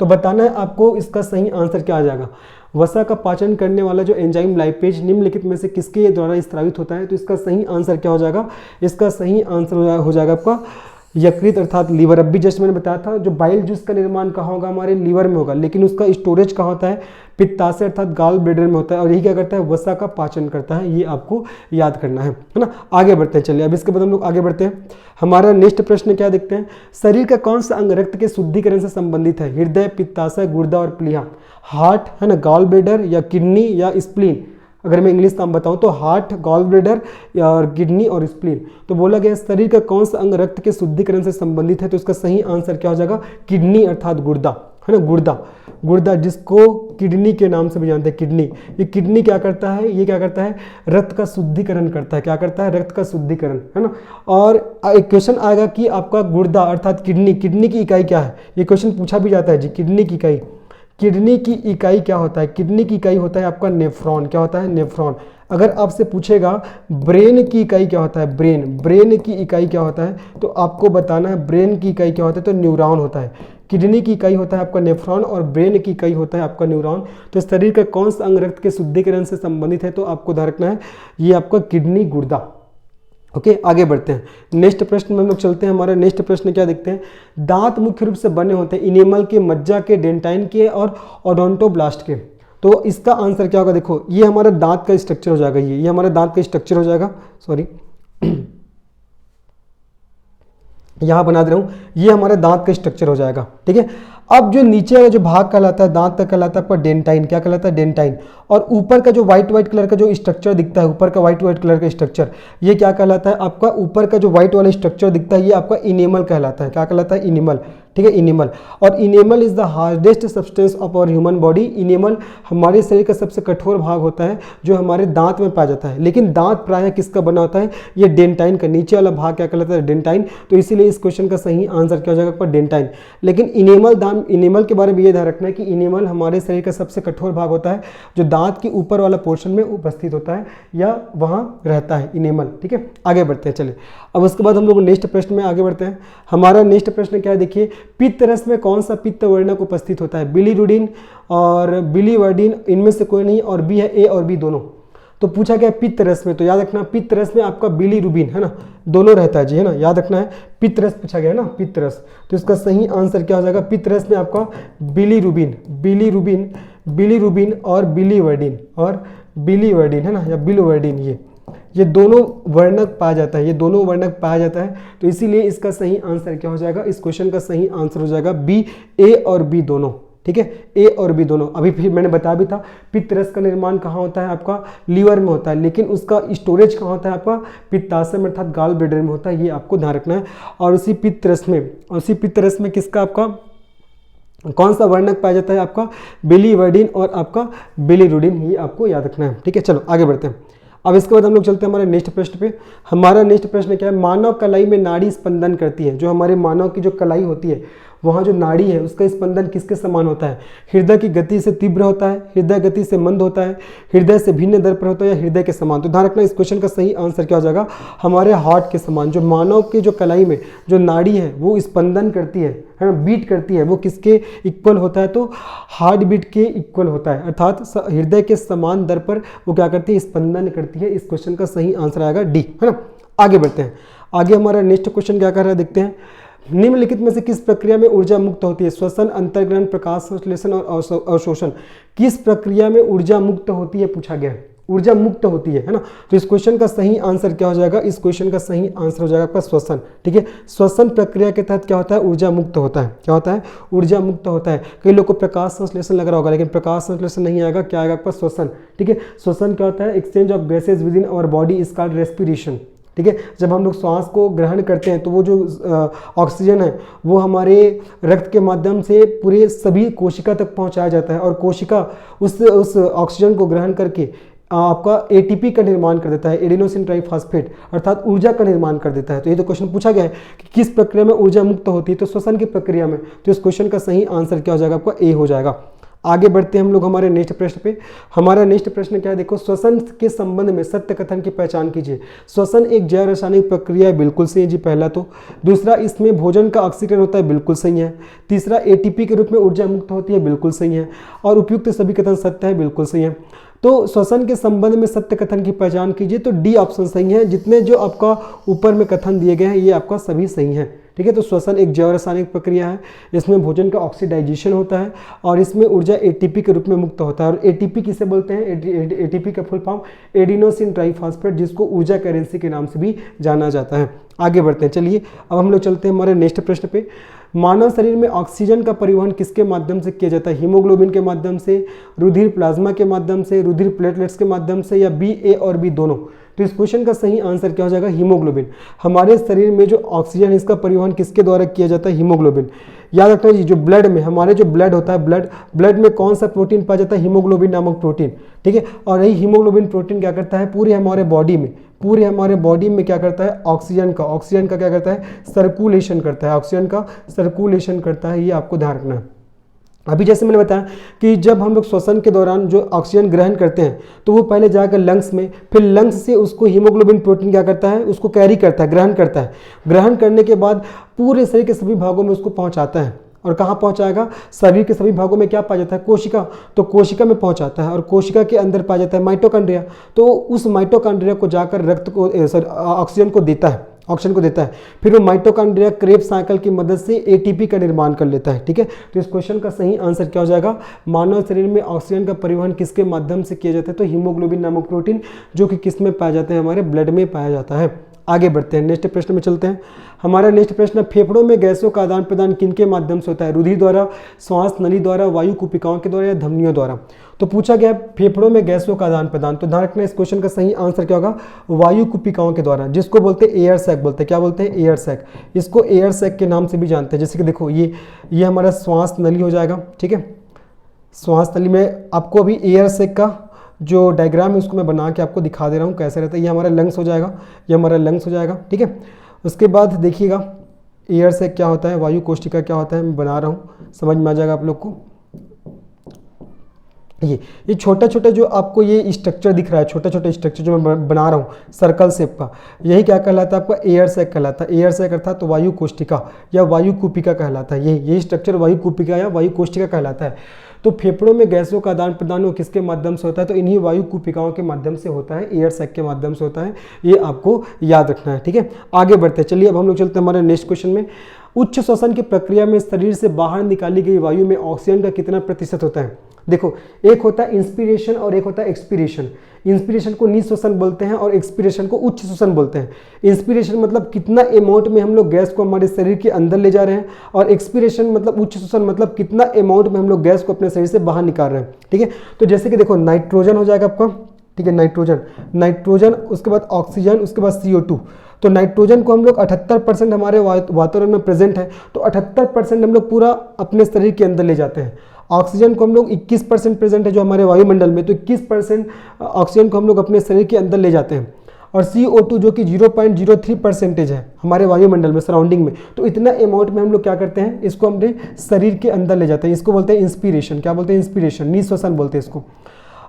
तो बताना है आपको इसका सही आंसर क्या आ जाएगा। वसा का पाचन करने वाला जो एंजाइम लाइपेज निम्नलिखित में से किसके द्वारा स्रावित होता है, तो इसका सही आंसर क्या हो जाएगा, इसका सही आंसर हो जाएगा आपका यकृत अर्थात लीवर। अभी जस्ट मैंने बताया था, जो बाइल जूस का निर्माण कहाँ होगा, हमारे लीवर में होगा, लेकिन उसका स्टोरेज कहाँ होता है, पित्ताशय अर्थात गॉल ब्लैडर में होता है। और यही क्या करता है, वसा का पाचन करता है, ये आपको याद करना है ना। आगे बढ़ते हैं, चलिए अब इसके बाद हम लोग आगे बढ़ते हैं। हमारा नेक्स्ट प्रश्न क्या देखते हैं, शरीर का कौन सा अंग रक्त के शुद्धिकरण से संबंधित है, हृदय, पित्ताशय, गुर्दा और प्लीहा। हार्ट है ना, गॉल ब्लैडर या किडनी या स्प्लीन। अगर मैं इंग्लिश नाम बताऊं तो हार्ट, गॉल ब्लैडर और किडनी और स्प्लीन। तो बोला गया शरीर का कौन सा अंग रक्त के शुद्धिकरण से संबंधित है, तो इसका सही आंसर क्या हो जाएगा, किडनी अर्थात गुर्दा, है ना, गुर्दा जिसको किडनी के नाम से भी जानते हैं, किडनी। ये किडनी क्या करता है, ये क्या करता है, रक्त का शुद्धिकरण करता है। क्या करता है, रक्त का शुद्धिकरण, है ना। और एक क्वेश्चन आएगा कि आपका गुर्दा अर्थात किडनी की इकाई क्या है, ये क्वेश्चन पूछा भी जाता है जी, किडनी की इकाई क्या होता है, किडनी की इकाई होता है आपका नेफ्रॉन। क्या होता है, नेफ्रॉन। अगर आपसे पूछेगा ब्रेन की इकाई क्या होता है, ब्रेन की इकाई क्या होता है, तो आपको बताना है ब्रेन की इकाई क्या होता है, तो न्यूरॉन होता है। किडनी की इकाई होता है आपका नेफ्रॉन और ब्रेन की इकाई होता है आपका न्यूरॉन। तो शरीर का कौन सा अंग रक्त के शुद्धिकरण से संबंधित है, तो आपको ध्यान रखना है ये आपका किडनी, गुर्दा। ओके, आगे बढ़ते हैं। नेक्स्ट प्रश्न में हम लोग चलते हैं। हमारा नेक्स्ट प्रश्न क्या देखते हैं, दांत मुख्य रूप से बने होते हैं इनेमल के, मज्जा के, डेंटाइन के और ओडोंटोब्लास्ट के। तो इसका आंसर क्या होगा, देखो ये हमारा दांत का स्ट्रक्चर हो जाएगा, ये हमारा दांत का स्ट्रक्चर हो जाएगा, सॉरी यहाँ बना दे रहा हूँ, ये हमारे दांत का स्ट्रक्चर हो जाएगा। ठीक है, अब जो नीचे वाला जो भाग कहलाता है दांत का, कहलाता है आपका डेंटाइन। क्या कहलाता है, डेंटाइन। और ऊपर का जो व्हाइट कलर का जो स्ट्रक्चर दिखता है, ऊपर का व्हाइट कलर का स्ट्रक्चर, ये क्या कहलाता है आपका, ऊपर का जो व्हाइट वाला स्ट्रक्चर दिखता है ये आपका इनेमल कहलाता है। क्या कहलाता है? इनेमल। ठीक है, इनेमल। और enamel is the hardest substance of our human body. Enamel हमारे शरीर का सबसे कठोर भाग होता है जो हमारे दांत में पाया जाता है। लेकिन दांत प्रायः किसका बना होता है? ये डेंटाइन का। नीचे वाला भाग क्या कहलाता है? डेंटाइन। तो इसीलिए इस क्वेश्चन का सही आंसर क्या हो जाएगा आपका? डेंटाइन। लेकिन इनेमल के बारे में ये ध्यान रखना है कि इनेमल हमारे शरीर का सबसे कठोर भाग होता है जो दांत के ऊपर वाला पोर्शन में उपस्थित होता है या वहां रहता है, इनेमल। ठीक है, आगे बढ़ते हैं। चलिए अब उसके बाद हम लोग नेक्स्ट प्रश्न में आगे बढ़ते हैं। हमारा नेक्स्ट प्रश्न क्या है देखिए, पित्त रस में कौन सा पित्त वर्णक उपस्थित होता है? बिलीरुबिन और बिलीवर्डिन, इनमें से कोई नहीं, और बी है ए और बी दोनों। तो पूछा गया पित्त रस में, तो याद रखना पित्त रस में आपका बिलीरुबिन है ना, दोनों रहता है जी, है ना, याद रखना है। पित्त रस पूछा गया है ना, पित्त रस, तो इसका सही आंसर क्या हो जाएगा? पित्त रस में आपका बिलीरुबिन और बिलीवर्डिन है ना, या बिलीवर्डिन, ये दोनों वर्णक पाया जाता है, ये दोनों वर्णक पाया जाता है। तो इसीलिए इसका सही आंसर क्या हो जाएगा? इस क्वेश्चन का सही आंसर हो जाएगा बी, ए और बी दोनों। ठीक है, ए और बी दोनों। अभी फिर मैंने बताया भी था पित्त रस का निर्माण कहाँ होता है? आपका लीवर में होता है, लेकिन उसका स्टोरेज कहाँ होता है? आपका पित्ताशय में अर्थात गाल ब्लैडर में होता है, ये आपको ध्यान रखना है। और उसी पित्त रस में किसका आपका कौन सा वर्णक पाया जाता है? आपका बिलीवर्डिन और आपका बिलीरुबिन, ये आपको याद रखना है। ठीक है, चलो आगे बढ़ते हैं। अब इसके बाद हम लोग चलते हैं हमारे नेक्स्ट प्रश्न पे। हमारा नेक्स्ट प्रश्न क्या है? मानव कलाई में नाड़ी स्पंदन करती है। जो हमारे मानव की जो कलाई होती है, वहाँ जो नाड़ी है उसका स्पंदन किसके समान होता है? हृदय की गति से तीव्र होता है, हृदय गति से मंद होता है, हृदय से भिन्न दर पर होता है, या हृदय के समान? तो ध्यान रखना इस क्वेश्चन का सही आंसर क्या हो जाएगा? हमारे हार्ट के समान। जो मानव की जो कलाई में जो नाड़ी है वो स्पंदन करती है ना, बीट करती है, वो किसके इक्वल होता है? तो हार्ट बीट के इक्वल होता है, अर्थात हृदय के समान दर पर वो क्या करती है? स्पंदन करती है। इस क्वेश्चन का सही आंसर आएगा डी, है ना। आगे बढ़ते हैं। आगे हमारा नेक्स्ट क्वेश्चन क्या कर रहा है देखते हैं। निम्नलिखित में से किस प्रक्रिया में ऊर्जा मुक्त होती है? श्वसन, अंतर्ग्रहण, प्रकाश संश्लेषण और अवशोषण, किस प्रक्रिया में ऊर्जा मुक्त होती है? पूछा गया है, ऊर्जा मुक्त होती है ना। तो इस क्वेश्चन का सही आंसर क्या हो जाएगा? इस क्वेश्चन का सही आंसर हो जाएगा आपका श्वसन। ठीक है, श्वसन प्रक्रिया के तहत क्या होता है? ऊर्जा मुक्त होता है। क्या होता है? ऊर्जा मुक्त होता है। कई लोग को प्रकाश संश्लेषण लग रहा होगा, लेकिन प्रकाश संश्लेषण नहीं आएगा, क्या आएगा आपका? श्वसन। ठीक है, श्वसन क्या होता है? Exchange of gases within our body is called respiration. ठीक है, जब हम लोग श्वास को ग्रहण करते हैं तो वो जो ऑक्सीजन है वो हमारे रक्त के माध्यम से पूरे सभी कोशिका तक पहुंचाया जाता है, और कोशिका उस ऑक्सीजन को ग्रहण करके आपका एटीपी का निर्माण कर देता है, एडिनोसिन ट्राइफॉस्फेट, अर्थात ऊर्जा का निर्माण कर देता है। तो ये तो क्वेश्चन पूछा गया है कि किस प्रक्रिया में ऊर्जा मुक्त होती है? तो श्वसन की प्रक्रिया में। तो इस क्वेश्चन का सही आंसर क्या हो जाएगा? आपका ए हो जाएगा। आगे बढ़ते हैं हम लोग हमारे नेक्स्ट प्रश्न पे। हमारा नेक्स्ट प्रश्न क्या है देखो, श्वसन के संबंध में सत्य कथन की पहचान कीजिए। श्वसन एक जैव रासायनिक प्रक्रिया है, बिल्कुल सही है जी, पहला तो। दूसरा, इसमें भोजन का ऑक्सीकरण होता है, बिल्कुल सही है। तीसरा, एटीपी के रूप में ऊर्जा मुक्त होती है, बिल्कुल सही है। और उपयुक्त सभी कथन सत्य है, बिल्कुल सही है। तो श्वसन के संबंध में सत्य कथन की पहचान कीजिए, तो डी ऑप्शन सही है। जितने जो आपका ऊपर में कथन दिए गए हैं ये आपका सभी सही है। ठीक है, तो श्वसन एक जैव रासायनिक प्रक्रिया है, इसमें भोजन का ऑक्सीडाइजेशन होता है और इसमें ऊर्जा एटीपी के रूप में मुक्त होता है। और एटीपी किसे बोलते हैं? एटीपी का फुल फॉर्म एडिनोसिन ट्राइफॉस्फेट, जिसको ऊर्जा करेंसी के नाम से भी जाना जाता है। आगे बढ़ते हैं। चलिए अब हम लोग चलते हैं हमारे नेक्स्ट प्रश्न पे। मानव शरीर में ऑक्सीजन का परिवहन किसके माध्यम से किया जाता है? हीमोग्लोबिन के माध्यम से, रुधिर प्लाज्मा के माध्यम से, रुधिर प्लेटलेट्स के माध्यम से, या बी, ए और बी दोनों? तो इस क्वेश्चन का सही आंसर क्या हो जाएगा? हीमोग्लोबिन। हमारे शरीर में जो ऑक्सीजन है इसका परिवहन किसके द्वारा किया जाता है? हीमोग्लोबिन। याद रखना जी, जो ब्लड में हमारे जो ब्लड होता है, ब्लड में कौन सा प्रोटीन पाया जाता है? हीमोग्लोबिन नामक प्रोटीन। ठीक है, और यही हीमोग्लोबिन प्रोटीन क्या करता है? पूरे हमारे बॉडी में क्या करता है? ऑक्सीजन का क्या करता है? सर्कुलेशन करता है, ऑक्सीजन का सर्कुलेशन करता है। ये आपको ध्यान रखना है। अभी जैसे मैंने बताया कि जब हम लोग श्वसन के दौरान जो ऑक्सीजन ग्रहण करते हैं तो वो पहले जाकर लंग्स में, फिर लंग्स से उसको हीमोग्लोबिन प्रोटीन क्या करता है? उसको कैरी करता है, ग्रहण करता है। ग्रहण करने के बाद पूरे शरीर के सभी भागों में उसको पहुंचाता है। और कहाँ पहुंचाएगा? शरीर के सभी भागों में क्या पाया जाता है? कोशिका। तो कोशिका में पहुंचाता है, और कोशिका के अंदर पाया जाता है माइटोकॉन्ड्रिया। तो उस माइटोकॉन्ड्रिया को जाकर रक्त को ऑक्सीजन को देता है, फिर वो माइटोकॉन्ड्रिया क्रेब्स साइकिल की मदद से एटीपी का निर्माण कर लेता है। ठीक है, तो इस क्वेश्चन का सही आंसर क्या हो जाएगा? मानव शरीर में ऑक्सीजन का परिवहन किसके माध्यम से किया जाता है? तो हीमोग्लोबिन नामक प्रोटीन, जो कि किस में पाया जाता है? हमारे ब्लड में पाया जाता है। आगे बढ़ते हैं, नेक्स्ट प्रश्न में चलते हैं। हमारा नेक्स्ट प्रश्न, फेफड़ों में गैसों का आदान प्रदान किनके माध्यम से होता है? रुधिर द्वारा, श्वास नली द्वारा, वायु कुपिकाओं के द्वारा या धमनियों द्वारा? तो पूछा गया फेफड़ों में गैसों का आदान प्रदान, तो ध्यान रखना इस क्वेश्चन का सही आंसर क्या होगा? वायु कुपिकाओं के द्वारा, जिसको बोलते हैं एयर सैक बोलते हैं। क्या बोलते हैं? Air sac. इसको एयर सैक के नाम से भी जानते हैं। जैसे कि देखो ये हमारा श्वास नली हो जाएगा, ठीक है। श्वास नली में आपको अभी एयर सैक का जो डायग्राम है उसको मैं बना के आपको दिखा दे रहा हूँ कैसे रहता है। ये हमारा लंग्स हो जाएगा, ये हमारा लंग्स हो जाएगा, ठीक है। उसके बाद देखिएगा एयर सैक क्या होता है, वायु कोष्ठिका क्या होता है, मैं बना रहा हूँ, समझ में आ जाएगा आप लोग को। ये छोटा छोटा जो आपको ये स्ट्रक्चर दिख रहा है, छोटा छोटा स्ट्रक्चर जो मैं बना रहा हूँ सर्कल शेप का, यही क्या कहलाता है? आपका एयर सैक कहलाता है। एयर सैक अर्थात तो वायु कोष्ठिका या वायु कुपिका कहलाता है। यही स्ट्रक्चर वायु कुपिका या वायु कोष्ठिका कहलाता है। तो फेफड़ों में गैसों का आदान प्रदान वो किसके माध्यम से होता है? तो इन्हीं वायु कुपिकाओं के माध्यम से होता है, एयर सैक के माध्यम से होता है। ये आपको याद रखना है, ठीक है। आगे बढ़ते हैं, चलिए अब हम लोग चलते हैं हमारे नेक्स्ट क्वेश्चन में। उच्च श्वसन की प्रक्रिया में शरीर से बाहर निकाली गई वायु में ऑक्सीजन का कितना प्रतिशत होता है? देखो, एक होता है इंस्पिरेशन और एक होता है एक्सपीरेशन। इंस्पिरेशन को निःश्वसन बोलते हैं और एक्सपीरेशन को उच्च श्वसन बोलते हैं। इंस्पिरेशन मतलब कितना अमाउंट में हम लोग गैस को हमारे शरीर के अंदर ले जा रहे हैं, और एक्सपीरेशन मतलब उच्च श्वसन मतलब कितना अमाउंट में हम लोग गैस को अपने शरीर से बाहर निकाल रहे हैं, ठीक है। तो जैसे कि देखो नाइट्रोजन हो जाएगा आपका, ठीक है, नाइट्रोजन, उसके बाद ऑक्सीजन, उसके बाद CO2। तो नाइट्रोजन को हम लोग 78% हमारे वातावरण में प्रेजेंट है, तो 78% हम लोग पूरा अपने शरीर के अंदर ले जाते हैं। ऑक्सीजन को हम लोग 21% प्रेजेंट है जो हमारे वायुमंडल में, तो 21% ऑक्सीजन को हम लोग अपने शरीर के अंदर ले जाते हैं। और CO2 जो कि 0.03% है हमारे वायुमंडल में, सराउंडिंग में, तो इतना अमाउंट में हम लोग क्या करते हैं? इसको अपने शरीर के अंदर ले जाते हैं। इसको बोलते हैं इंस्पिरेशन। क्या बोलते हैं? इंस्पिरेशन, निःश्वसन बोलते हैं इसको,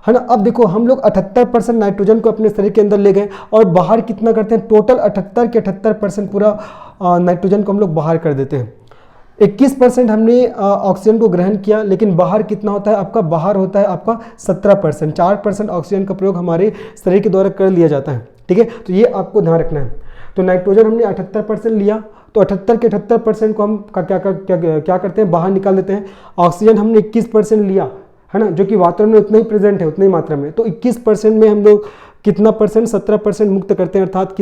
है ना। अब देखो हम लोग 78% नाइट्रोजन को अपने शरीर के अंदर ले गए, और बाहर कितना करते हैं? टोटल 78 के 78% पूरा नाइट्रोजन को हम लोग बाहर कर देते हैं। 21% हमने ऑक्सीजन को ग्रहण किया, लेकिन बाहर कितना होता है आपका? बाहर होता है आपका 17%। 4% ऑक्सीजन का प्रयोग हमारे शरीर के द्वारा कर लिया जाता है, ठीक है। तो ये आपको ध्यान रखना है। तो नाइट्रोजन हमने 78% लिया, तो 78 के 78% को हम क्या करते हैं? बाहर निकाल देते हैं। ऑक्सीजन हमने 21% लिया, है ना, जो कि वातावरण में उतना ही प्रेजेंट है, उतनी मात्रा में। तो 21% में हम लोग कितना परसेंट? 17% मुक्त करते हैं, अर्थात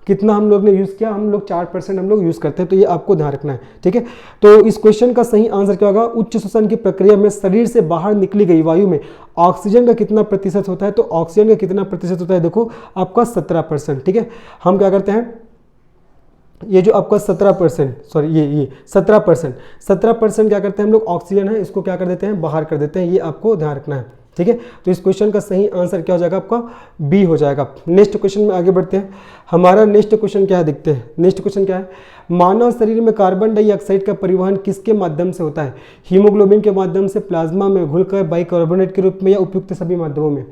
कितना हम लोग ने यूज़ किया? हम लोग 4% हम लोग यूज़ करते हैं। तो ये आपको ध्यान रखना है, ठीक है। तो इस क्वेश्चन का सही आंसर क्या होगा? उच्च श्वसन की प्रक्रिया में शरीर से बाहर निकली गई वायु में ऑक्सीजन का कितना प्रतिशत होता है? तो ऑक्सीजन का कितना प्रतिशत होता है? देखो आपका 17%, ठीक है। हम क्या करते हैं? ये जो आपका 17%, सॉरी ये 17% क्या करते हैं हम लोग? ऑक्सीजन है, इसको क्या कर देते हैं? बाहर कर देते हैं। ये आपको ध्यान रखना है, ठीक है। तो इस क्वेश्चन का सही आंसर क्या हो जाएगा? आपका बी हो जाएगा। नेक्स्ट क्वेश्चन में आगे बढ़ते हैं। हमारा नेक्स्ट क्वेश्चन क्या है, देखते हैं। नेक्स्ट क्वेश्चन क्या है? मानव शरीर में कार्बन डाइऑक्साइड का परिवहन किसके माध्यम से होता है? हीमोग्लोबिन के माध्यम से, प्लाज्मा में घुलकर, बाइकार्बोनेट के रूप में, या उपयुक्त सभी माध्यमों में?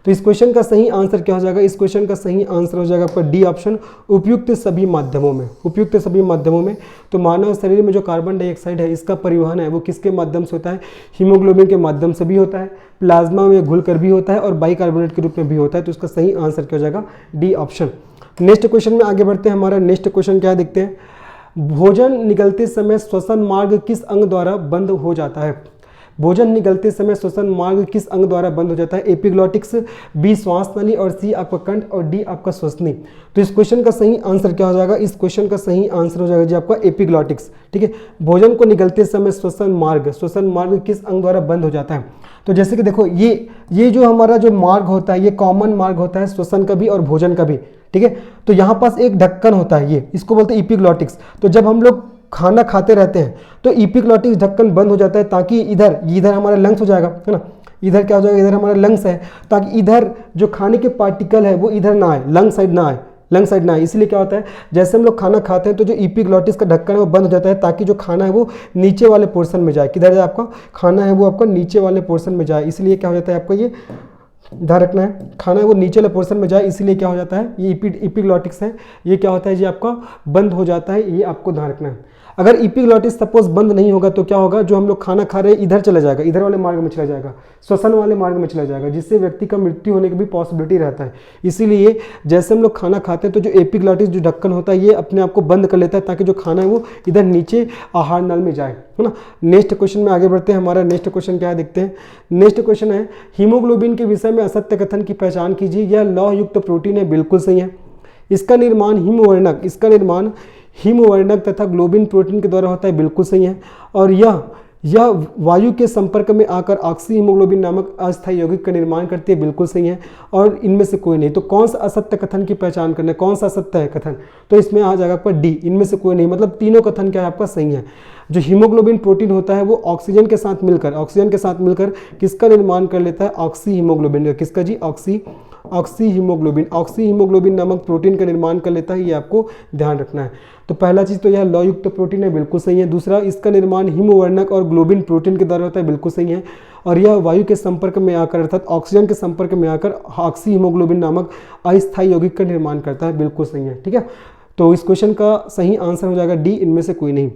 तो इस क्वेश्चन का सही आंसर क्या हो जाएगा? इस क्वेश्चन का सही आंसर हो जाएगा आपका डी ऑप्शन, उपयुक्त सभी माध्यमों में। उपयुक्त सभी माध्यमों में। तो मानव शरीर में जो कार्बन डाइऑक्साइड है इसका परिवहन है वो किसके माध्यम से होता है? हीमोग्लोबिन के माध्यम से भी होता है, प्लाज्मा में घुलकर भी होता है, और बाइकार्बोनेट के रूप में भी होता है। तो इसका सही आंसर क्या हो जाएगा? D option. नेक्स्ट क्वेश्चन में आगे बढ़ते हैं। हमारा नेक्स्ट क्वेश्चन क्या है, देखते हैं। भोजन निगलते समय श्वसन मार्ग किस अंग द्वारा बंद हो जाता है? भोजन निगलते समय श्वसन मार्ग किस अंग द्वारा बंद हो जाता है? एपिग्लॉटिक्स, बी श्वास नली, और सी आपका कंठ, और डी आपका श्वसनी। तो इस क्वेश्चन का सही आंसर क्या हो जाएगा? इस क्वेश्चन का सही आंसर हो जाएगा जी आपका एपिग्लॉटिक्स, ठीक है। भोजन को निगलते समय श्वसन मार्ग किस अंग द्वारा बंद हो जाता है? तो जैसे कि देखो ये जो हमारा जो मार्ग होता है, ये कॉमन मार्ग होता है श्वसन का भी और भोजन का भी, ठीक है। तो यहाँ पास एक ढक्कन होता है, ये इसको बोलते हैं एपिग्लॉटिक्स। तो जब हम लोग खाना खाते रहते हैं तो एपिग्लॉटिक्स ढक्कन बंद हो जाता है, ताकि इधर हमारा लंग्स हो जाएगा, है ना। इधर क्या हो जाएगा? इधर हमारा लंग्स है, ताकि इधर जो खाने के पार्टिकल है वो इधर ना आए, लंग साइड ना आए। इसलिए क्या होता है, जैसे हम लोग खाना खाते हैं तो जो एपिग्लॉटिस का ढक्कन है वो बंद हो जाता है, ताकि जो खाना है वो नीचे वाले पोर्शन में जाए। किधर जाए? आपका खाना है वो आपका नीचे वाले पोर्शन में जाए। इसलिए क्या हो जाता है आपका, ये ध्यान रखना है, खाना है वो नीचे वाले पोर्शन में जाए। इसलिए क्या हो जाता है, ये एपिग्लॉटिक्स है, ये क्या होता है जी आपका बंद हो जाता है। ये आपको ध्यान रखना है। अगर एपिग्लॉटिस सपोज बंद नहीं होगा तो क्या होगा? जो हम लोग खाना खा रहे हैं इधर चला जाएगा, इधर वाले मार्ग में चला जाएगा, श्वसन वाले मार्ग में चला जाएगा, जिससे व्यक्ति का मृत्यु होने की भी पॉसिबिलिटी रहता है। इसीलिए जैसे हम लोग खाना खाते हैं तो जो एपिग्लॉटिस जो ढक्कन होता है ये अपने आप को बंद कर लेता है, ताकि जो खाना है वो इधर नीचे आहार नल में जाए, है ना। नेक्स्ट क्वेश्चन में आगे बढ़ते हैं। हमारा नेक्स्ट क्वेश्चन क्या है, देखते हैं। नेक्स्ट क्वेश्चन है, हीमोग्लोबिन के विषय में असत्य कथन की पहचान कीजिए। यह लौह युक्त प्रोटीन है, बिल्कुल सही है। इसका निर्माण हिमवर्णक तथा ग्लोबिन प्रोटीन के द्वारा होता है, बिल्कुल सही है। और यह वायु के संपर्क में आकर ऑक्सी हीमोग्लोबिन नामक अस्थायी यौगिक का निर्माण करती है, बिल्कुल सही है। और इनमें से कोई नहीं। तो कौन सा असत्य कथन की पहचान करना है, कौन सा असत्य है कथन, तो इसमें आ जाएगा आपका डी, इनमें से कोई नहीं, मतलब तीनों कथन क्या है आपका सही है। जो हीमोग्लोबिन प्रोटीन होता है वो ऑक्सीजन के साथ मिलकर किसका निर्माण कर लेता है, ऑक्सी हीमोग्लोबिन का। किसका जी, ऑक्सी हीमोग्लोबिन नामक प्रोटीन का निर्माण कर लेता है, ये आपको ध्यान रखना है। तो पहला चीज तो यह लौयुक्त प्रोटीन है, बिल्कुल सही है। दूसरा, इसका निर्माण हिमवर्णक और ग्लोबिन प्रोटीन के द्वारा होता है, बिल्कुल सही है। और यह वायु के संपर्क में आकर अर्थात ऑक्सीजन के संपर्क में आकर ऑक्सी हीमोग्लोबिन नामक अस्थायी यौगिक का निर्माण करता है, बिल्कुल सही है। ठीक है, तो इस क्वेश्चन का सही आंसर हो जाएगा डी, इनमें से कोई नहीं।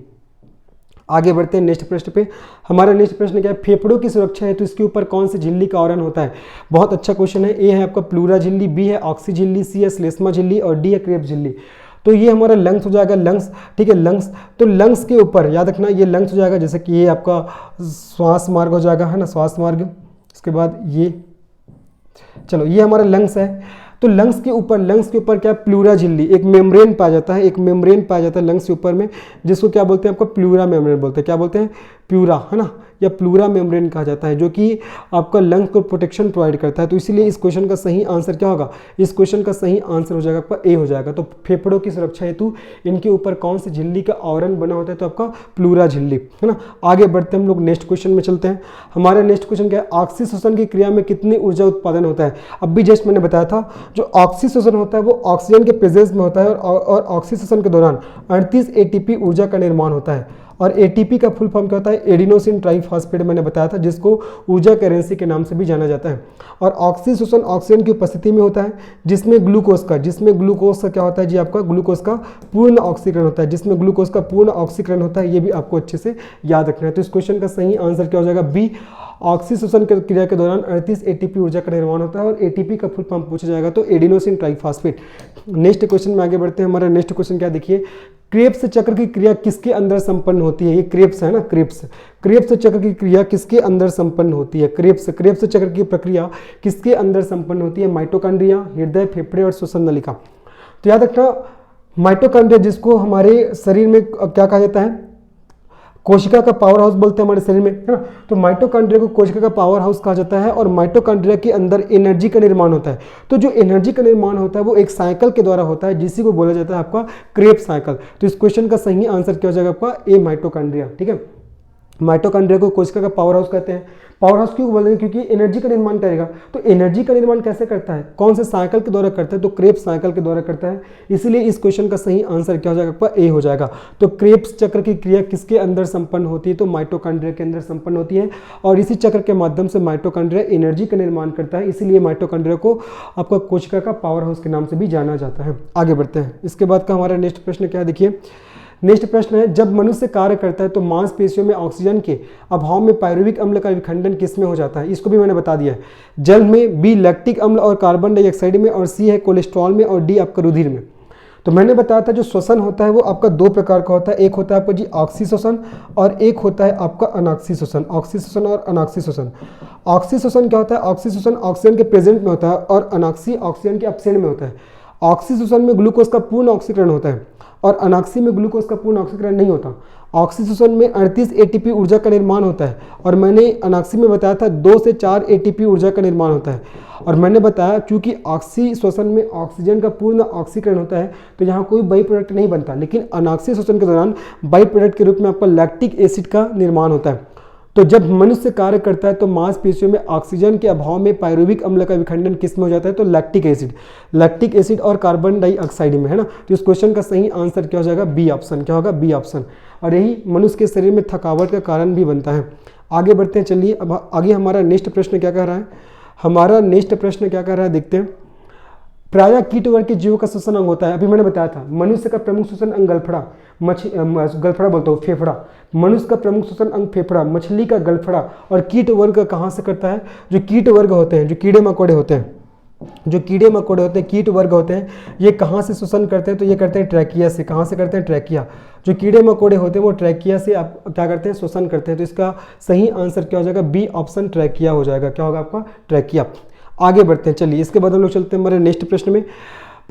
आगे बढ़ते हैं नेक्स्ट प्रश्न पे। हमारा नेक्स्ट प्रश्न क्या है, फेफड़ों की सुरक्षा है तो इसके ऊपर कौन सी झिल्ली का आवरण होता है। बहुत अच्छा क्वेश्चन है। ए है आपका प्लूरा झिल्ली, बी है ऑक्सी झिल्ली, सी है श्लेष्मा झिल्ली और डी है क्रेब झिल्ली। तो ये हमारा लंग्स हो जाएगा, लंग्स। ठीक है, लंग्स। तो लंग्स के ऊपर याद रखना ये लंग्स हो जाएगा, जैसे कि ये आपका श्वास मार्ग हो जाएगा, है ना, श्वास मार्ग। इसके बाद ये, चलो ये हमारा लंग्स है। तो लंग्स के ऊपर क्या, प्लूरा झिल्ली, एक मेम्ब्रेन पाया जाता है, लंग्स के ऊपर में, जिसको क्या बोलते हैं आपका प्लूरा मेम्ब्रेन बोलते हैं। क्या बोलते हैं, प्लूरा, है ना, या प्लूरा मेम्ब्रेन कहा जाता है, जो कि आपका लंग्स को प्रोटेक्शन प्रोवाइड करता है। तो इसीलिए इस क्वेश्चन का सही आंसर क्या होगा, इस क्वेश्चन का सही आंसर हो जाएगा आपका ए हो जाएगा। तो फेफड़ों की सुरक्षा हेतु इनके ऊपर कौन सी झिल्ली का आवरण बना होता है, तो आपका प्लूरा झिल्ली, है ना। आगे बढ़ते हम लोग नेक्स्ट क्वेश्चन में चलते हैं। हमारा नेक्स्ट क्वेश्चन क्या है, ऑक्सीशोषण की क्रिया में कितनी ऊर्जा उत्पादन होता है। अब भी जस्ट मैंने बताया था, जो ऑक्सीशोषण होता है वो ऑक्सीजन के प्रेजेंस में होता है और ऑक्सीशोषण के दौरान 38 एटीपी ऊर्जा का निर्माण होता है। और एटीपी का फुल फॉर्म क्या होता है, एडिनोसिन ट्राइफॉस्फेट, मैंने बताया था, जिसको ऊर्जा करेंसी के नाम से भी जाना जाता है। और ऑक्सीशोषण ऑक्सीजन की उपस्थिति में होता है, जिसमें ग्लूकोज का क्या होता है जी, आपका ग्लूकोज का पूर्ण ऑक्सीकरण होता है, ये भी आपको अच्छे से याद रखना है। तो इस क्वेश्चन का सही आंसर क्या हो जाएगा, बी। ऑक्सीशोषण क्रिया के दौरान 38 एटीपी ऊर्जा का निर्माण होता है और एटीपी का फुल फॉर्म पूछा जाएगा तो एडिनोसिन ट्राइफॉस्फेट। नेक्स्ट क्वेश्चन में आगे बढ़ते हैं। हमारा नेक्स्ट क्वेश्चन क्या, देखिए, क्रेब्स चक्र की क्रिया किसके अंदर संपन्न होती है। ये क्रेब्स है ना, क्रेब्स चक्र की क्रिया किसके अंदर संपन्न होती है, क्रेब्स चक्र की प्रक्रिया किसके अंदर संपन्न होती है, माइटोकॉन्ड्रिया, हृदय, फेफड़े और श्वसन नलिका। तो याद रखना, माइटोकॉन्ड्रिया जिसको हमारे शरीर में क्या कहा जाता है, कोशिका का पावर हाउस बोलते हैं हमारे शरीर में, है ना। तो माइटोकॉन्ड्रिया को कोशिका का पावर हाउस कहा जाता है और माइटोकॉन्ड्रिया के अंदर एनर्जी का निर्माण होता है। तो जो एनर्जी का निर्माण होता है वो एक साइकिल के द्वारा होता है, जिसी को बोला जाता है आपका क्रेब्स साइकिल। तो इस क्वेश्चन का सही आंसर क्या हो जाएगा आपका ए, माइटोकॉन्ड्रिया। ठीक है, माइटोकॉन्ड्रिया को कोशिका का पावर हाउस कहते हैं। पावर हाउस क्यों बोलते हैं, क्योंकि एनर्जी का निर्माण करेगा। तो एनर्जी का निर्माण कैसे करता है, कौन से साइकिल के द्वारा करता है, तो क्रेब्स साइकिल के द्वारा करता है। इसीलिए इस क्वेश्चन का सही आंसर क्या हो जाएगा आपका ए हो जाएगा। तो क्रेब्स चक्र की क्रिया किसके अंदर संपन्न होती है, तो माइटोकॉन्ड्रिया के अंदर संपन्न होती है और इसी चक्र के माध्यम से माइटोकॉन्ड्रिया एनर्जी का निर्माण करता है। इसीलिए माइटोकॉन्ड्रिया को आपका कोशिका का पावर हाउस के नाम से भी जाना जाता है। आगे बढ़ते हैं। इसके बाद का हमारा नेक्स्ट प्रश्न क्या है, देखिए, नेक्स्ट प्रश्न है, जब मनुष्य कार्य करता है तो मांसपेशियों में ऑक्सीजन के अभाव में पायरुविक अम्ल का विखंडन किसमें हो जाता है। इसको भी मैंने बता दिया है, जल में, बी लैक्टिक अम्ल और कार्बन डाइऑक्साइड में, और सी है कोलेस्ट्रॉल में, और डी आपका रुधिर में। तो मैंने बताया था जो श्वसन होता है वो आपका दो प्रकार का होता है, एक होता है आपका जी ऑक्सीशोषण और एक होता है आपका अनॉक्सीशोषण। ऑक्सीशोषण और अनॉक्सीशोषण। ऑक्सीशोषण क्या होता है, ऑक्सीशोषण ऑक्सीजन के प्रेजेंट में होता है और अनॉक्सी ऑक्सीजन के एब्सेंट में होता है। ऑक्सीशोषण में ग्लूकोज का पूर्ण ऑक्सीकरण होता है और अनॉक्सी में ग्लूकोज का पूर्ण ऑक्सीकरण नहीं होता। ऑक्सीशोषण में 38 एटीपी ऊर्जा का निर्माण होता है और मैंने अनॉक्सी में बताया था 2 से 4 एटीपी ऊर्जा का निर्माण होता है। और मैंने बताया चूंकि ऑक्सीशोषण में ऑक्सीजन का पूर्ण ऑक्सीकरण होता है तो यहाँ कोई बाई प्रोडक्ट नहीं बनता, लेकिन अनॉक्सीशोषण के दौरान बाई प्रोडक्ट के रूप में आपका लैक्टिक एसिड का निर्माण होता है। तो जब मनुष्य कार्य करता है तो मांसपेशियों में ऑक्सीजन के अभाव में पायरुविक अम्ल का विखंडन किस में हो जाता है, तो लैक्टिक एसिड और कार्बन डाइऑक्साइड में, है ना। तो इस क्वेश्चन का सही आंसर क्या हो जाएगा, बी ऑप्शन। क्या होगा, बी ऑप्शन। और यही मनुष्य के शरीर में थकावट का कारण भी बनता है। आगे बढ़ते हैं, चलिए अब आगे हमारा नेक्स्ट प्रश्न क्या कह रहा है, हमारा नेक्स्ट प्रश्न क्या कह रहा है देखते हैं। प्रायः कीट वर्ग के जीवों का श्वसन अंग होता है, अभी मैंने बताया था मनुष्य का प्रमुख श्वसन अंग गलफड़ा, फेफड़ा। मनुष्य का प्रमुख श्वसन अंग फेफड़ा, मछली का गलफड़ा। और कीट वर्ग कहाँ से करता है, जो कीट वर्ग होते हैं, जो कीड़े मकोड़े होते हैं, कीट वर्ग होते हैं, ये कहाँ से श्वसन करते हैं, तो ये करते हैं ट्रैकिया से। कहाँ से करते हैं, ट्रैकिया। जो कीड़े मकोड़े होते हैं वो ट्रैकिया से आप क्या करते हैं, श्वसन करते हैं। तो इसका सही आंसर क्या हो जाएगा, बी ऑप्शन ट्रैकिया हो जाएगा। क्या होगा आपका, ट्रैकिया। आगे बढ़ते हैं, चलिए इसके बाद हम लोग चलते हैं हमारे नेक्स्ट प्रश्न में।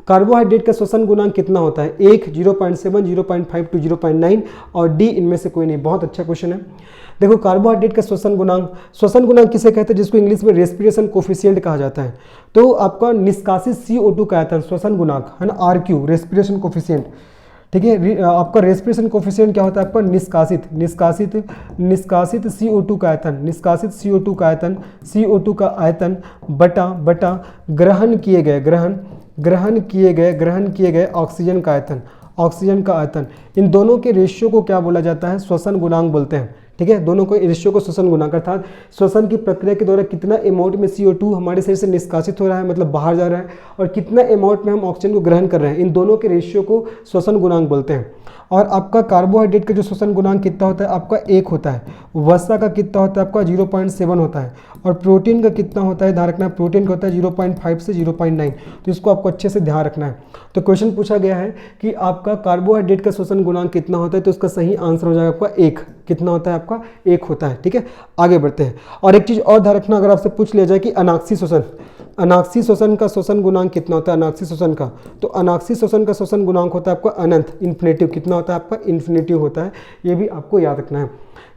कार्बोहाइड्रेट का श्वसन गुणांक कितना होता है? 1, 0.7, 0.5 to 0.9 और डी इनमें से कोई नहीं। बहुत अच्छा क्वेश्चन है। देखो कार्बोहाइड्रेट का श्वसन गुणांक किसे कहते हैं? जिसको इंग्लिश में रेस्पिरेशन कोफिशिएंट कहा जाता है। तो आपका निष्कासित CO2 का आयतन श्वसन गुणांक है ना, RQ रेस्पिरेशन कोफिशिएंट, ठीक है। आपका रेस्पिरेशन कोफिशिएंट क्या होता है? आपका निष्कासित CO2 का आयतन, CO2 का आयतन बटा ग्रहण किए गए ऑक्सीजन का आयतन, इन दोनों के रेशियो को क्या बोला जाता है? श्वसन गुणांक बोलते हैं, ठीक है। दोनों को रेशियो को श्वसन गुणांक, अर्थात श्वसन की प्रक्रिया के दौरान कितना अमाउंट में CO2 हमारे शरीर से निष्कासित हो रहा है, मतलब बाहर जा रहा है, और कितना अमाउंट में हम ऑक्सीजन को ग्रहण कर रहे हैं, इन दोनों के रेशियो को श्वसन गुणांक बोलते हैं। और आपका कार्बोहाइड्रेट का जो श्वसन गुणांक कितना होता है? आपका 1 होता है। वसा का कितना होता है? आपका 0.7 होता है। और प्रोटीन का कितना होता है? ध्यान रखना है, प्रोटीन का होता है 0.5 से 0.9। तो इसको आपको अच्छे से ध्यान रखना है। तो क्वेश्चन पूछा गया है कि आपका कार्बोहाइड्रेट का श्वसन गुणांक कितना होता है, तो इसका सही आंसर हो जाएगा आपका 1। कितना होता है? आपका 1 होता है, ठीक है। आगे बढ़ते हैं। और एक चीज़ और ध्यान रखना, अगर आपसे पूछ लिया जाए कि अनाक्सी श्वसन का श्वसन गुणांक कितना होता है? अनाक्सी श्वसन का, तो अनाक्सी श्वसन का श्वसन गुणांक होता है आपका अनंत, इन्फिनेटिव। कितना होता है? आपका इन्फिनेटिव होता है। ये भी आपको याद रखना है।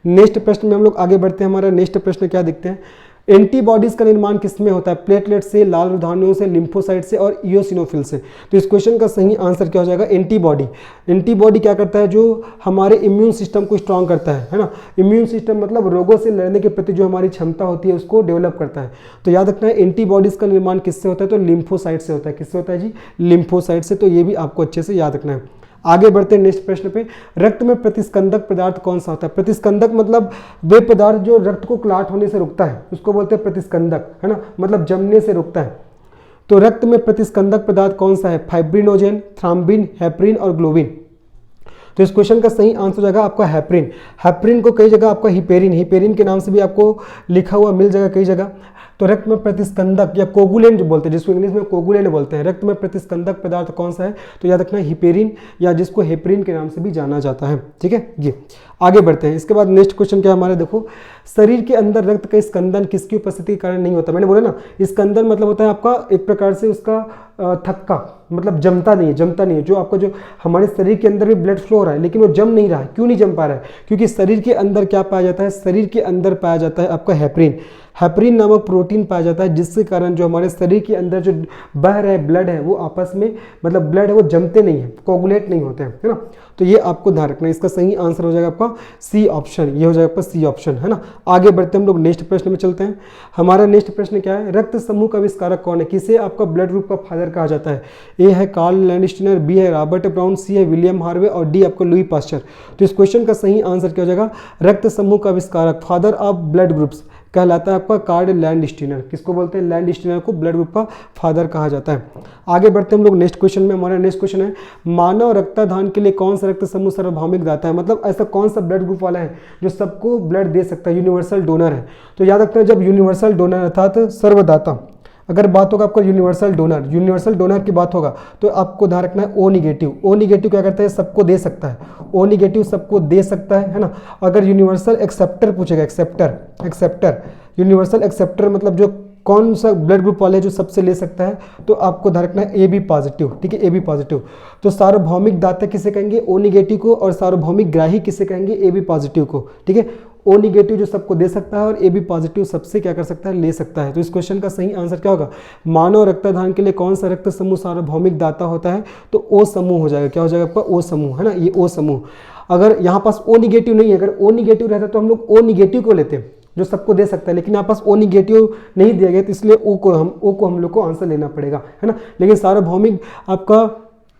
नेक्स्ट प्रश्न में हम लोग आगे बढ़ते हैं। हमारा नेक्स्ट प्रश्न क्या देखते हैं? एंटीबॉडीज का निर्माण किसमें होता है? प्लेटलेट से, लाल रुधिराणुओं से, लिम्फोसाइट से और इयोसिनोफिल से। तो इस क्वेश्चन का सही आंसर क्या हो जाएगा? एंटीबॉडी क्या करता है? जो हमारे इम्यून सिस्टम को स्ट्रांग करता है ना। इम्यून सिस्टम मतलब रोगों से लड़ने के प्रति जो हमारी क्षमता होती है उसको डेवलप करता है। तो याद रखना है एंटीबॉडीज का निर्माण किससे होता है? तो लिम्फोसाइट से होता है। किससे होता है जी? लिम्फोसाइट से। तो ये भी आपको अच्छे से याद रखना है। आगे बढ़ते हैं नेक्स्ट प्रश्न पे। रक्त में प्रतिस्कंदक पदार्थ कौन सा होता है? प्रतिस्कंदक मतलब वे पदार्थ जो रक्त को क्लॉट होने से रोकता है, उसको बोलते हैं प्रतिस्कंदक, है ना, मतलब जमने से रोकता है। तो रक्त में प्रतिस्कंदक पदार्थ कौन सा है? फाइब्रिनोजेन, थ्राम्बिन, हेपरिन और ग्लोबिन। तो इस क्वेश्चन का सही आंसर हो जाएगा आपका हेपरिन। हेपरिन को कई जगह आपका हिपेरिन के नाम से भी आपको लिखा हुआ मिल जाएगा कई जगह। तो रक्त में प्रतिस्कंदक या कोगुलेंट जो बोलते हैं, जिसको इंग्लिश में कोगुलेंट बोलते हैं, रक्त में प्रतिस्कंदक पदार्थ कौन सा है? तो याद रखना हिपेरिन या जिसको हेपरिन के नाम से भी जाना जाता है, ठीक है। ये आगे बढ़ते हैं। इसके बाद नेक्स्ट क्वेश्चन क्या हमारे, देखो, शरीर के अंदर रक्त का स्कंदन किसकी उपस्थिति के कारण नहीं होता? मैंने बोला ना, स्कंदन मतलब होता है आपका एक प्रकार से उसका थक्का, मतलब जमता नहीं है। जो आपका जो हमारे शरीर के अंदर भी ब्लड फ्लो हो रहा है लेकिन वो जम नहीं रहा है। क्यों नहीं जम पा रहा है? क्योंकि शरीर के अंदर क्या पाया जाता है? शरीर के अंदर पाया जाता है आपका हेपरिन नामक प्रोटीन पाया जाता है, जिसके कारण जो हमारे शरीर के अंदर जो बह रहे ब्लड है वो आपस में, मतलब ब्लड है वो जमते नहीं है, कोगुलेट नहीं होते हैं, है ना। तो ये आपको ध्यान रखना है। इसका सही आंसर हो जाएगा आपका सी ऑप्शन। ये हो जाएगा आपका सी ऑप्शन, है ना। आगे बढ़ते हम लोग नेक्स्ट प्रश्न में चलते हैं। हमारा नेक्स्ट प्रश्न क्या है? रक्त समूह का आविष्कारक कौन है? किसे आपका ब्लड ग्रुप का फादर कहा जाता है? ए है कार्ल लैंडस्टीनर, बी है रॉबर्ट ब्राउन, सी है विलियम हार्वे और डी आपको लुई पास्चर। तो इस क्वेश्चन का सही आंसर क्या हो जाएगा? रक्त समूह का आविष्कारक, फादर ऑफ ब्लड ग्रुप्स कहलाता है आपका कार्ल लैंडस्टीनर। किसको बोलते हैं? लैंडस्टीनर को ब्लड ग्रुप का फादर कहा जाता है। आगे बढ़ते हम लोग नेक्स्ट क्वेश्चन में। हमारा नेक्स्ट क्वेश्चन है, मानव रक्तदान के लिए कौन सा रक्त समूह सार्वभौमिक दाता है? मतलब ऐसा कौन सा ब्लड ग्रुप वाला है जो सबको ब्लड दे सकता है, यूनिवर्सल डोनर है। तो याद रखना है, जब यूनिवर्सल डोनर अर्थात सर्वदाता अगर बात होगा आपका यूनिवर्सल डोनर की बात होगा तो आपको ध्यान रखना है ओ निगेटिव क्या करता है? सबको दे सकता है। ओ निगेटिव सबको दे सकता है ना। अगर यूनिवर्सल एक्सेप्टर पूछेगा, यूनिवर्सल एक्सेप्टर मतलब जो कौन सा ब्लड ग्रुप वाले जो सबसे ले सकता है, तो आपको ध्यान रखना है ए बी पॉजिटिव, ठीक है, ए बी पॉजिटिव। तो सार्वभौमिक दाता किसे कहेंगे? ओ निगेटिव को, और सार्वभौमिक ग्राही किसे कहेंगे? ए बी पॉजिटिव को, ठीक है। ओ निगेटिव जो सबको दे सकता है और ए बी पॉजिटिव सबसे क्या कर सकता है? ले सकता है। तो इस क्वेश्चन का सही आंसर क्या होगा? मानव रक्तदान के लिए कौन सा रक्त समूह सार्वभौमिक दाता होता है? तो ओ समूह हो जाएगा। क्या हो जाएगा आपका? ओ समूह, है ना, ये ओ समूह। अगर यहाँ पास ओ निगेटिव नहीं है, अगर ओ निगेटिव रहता तो हम लोग ओ निगेटिव को लेते हैं जो सबको दे सकता है, लेकिन यहाँ पास ओ निगेटिव नहीं दिया गया तो इसलिए ओ को हम लोग को आंसर लेना पड़ेगा, है ना। लेकिन सार्वभौमिक आपका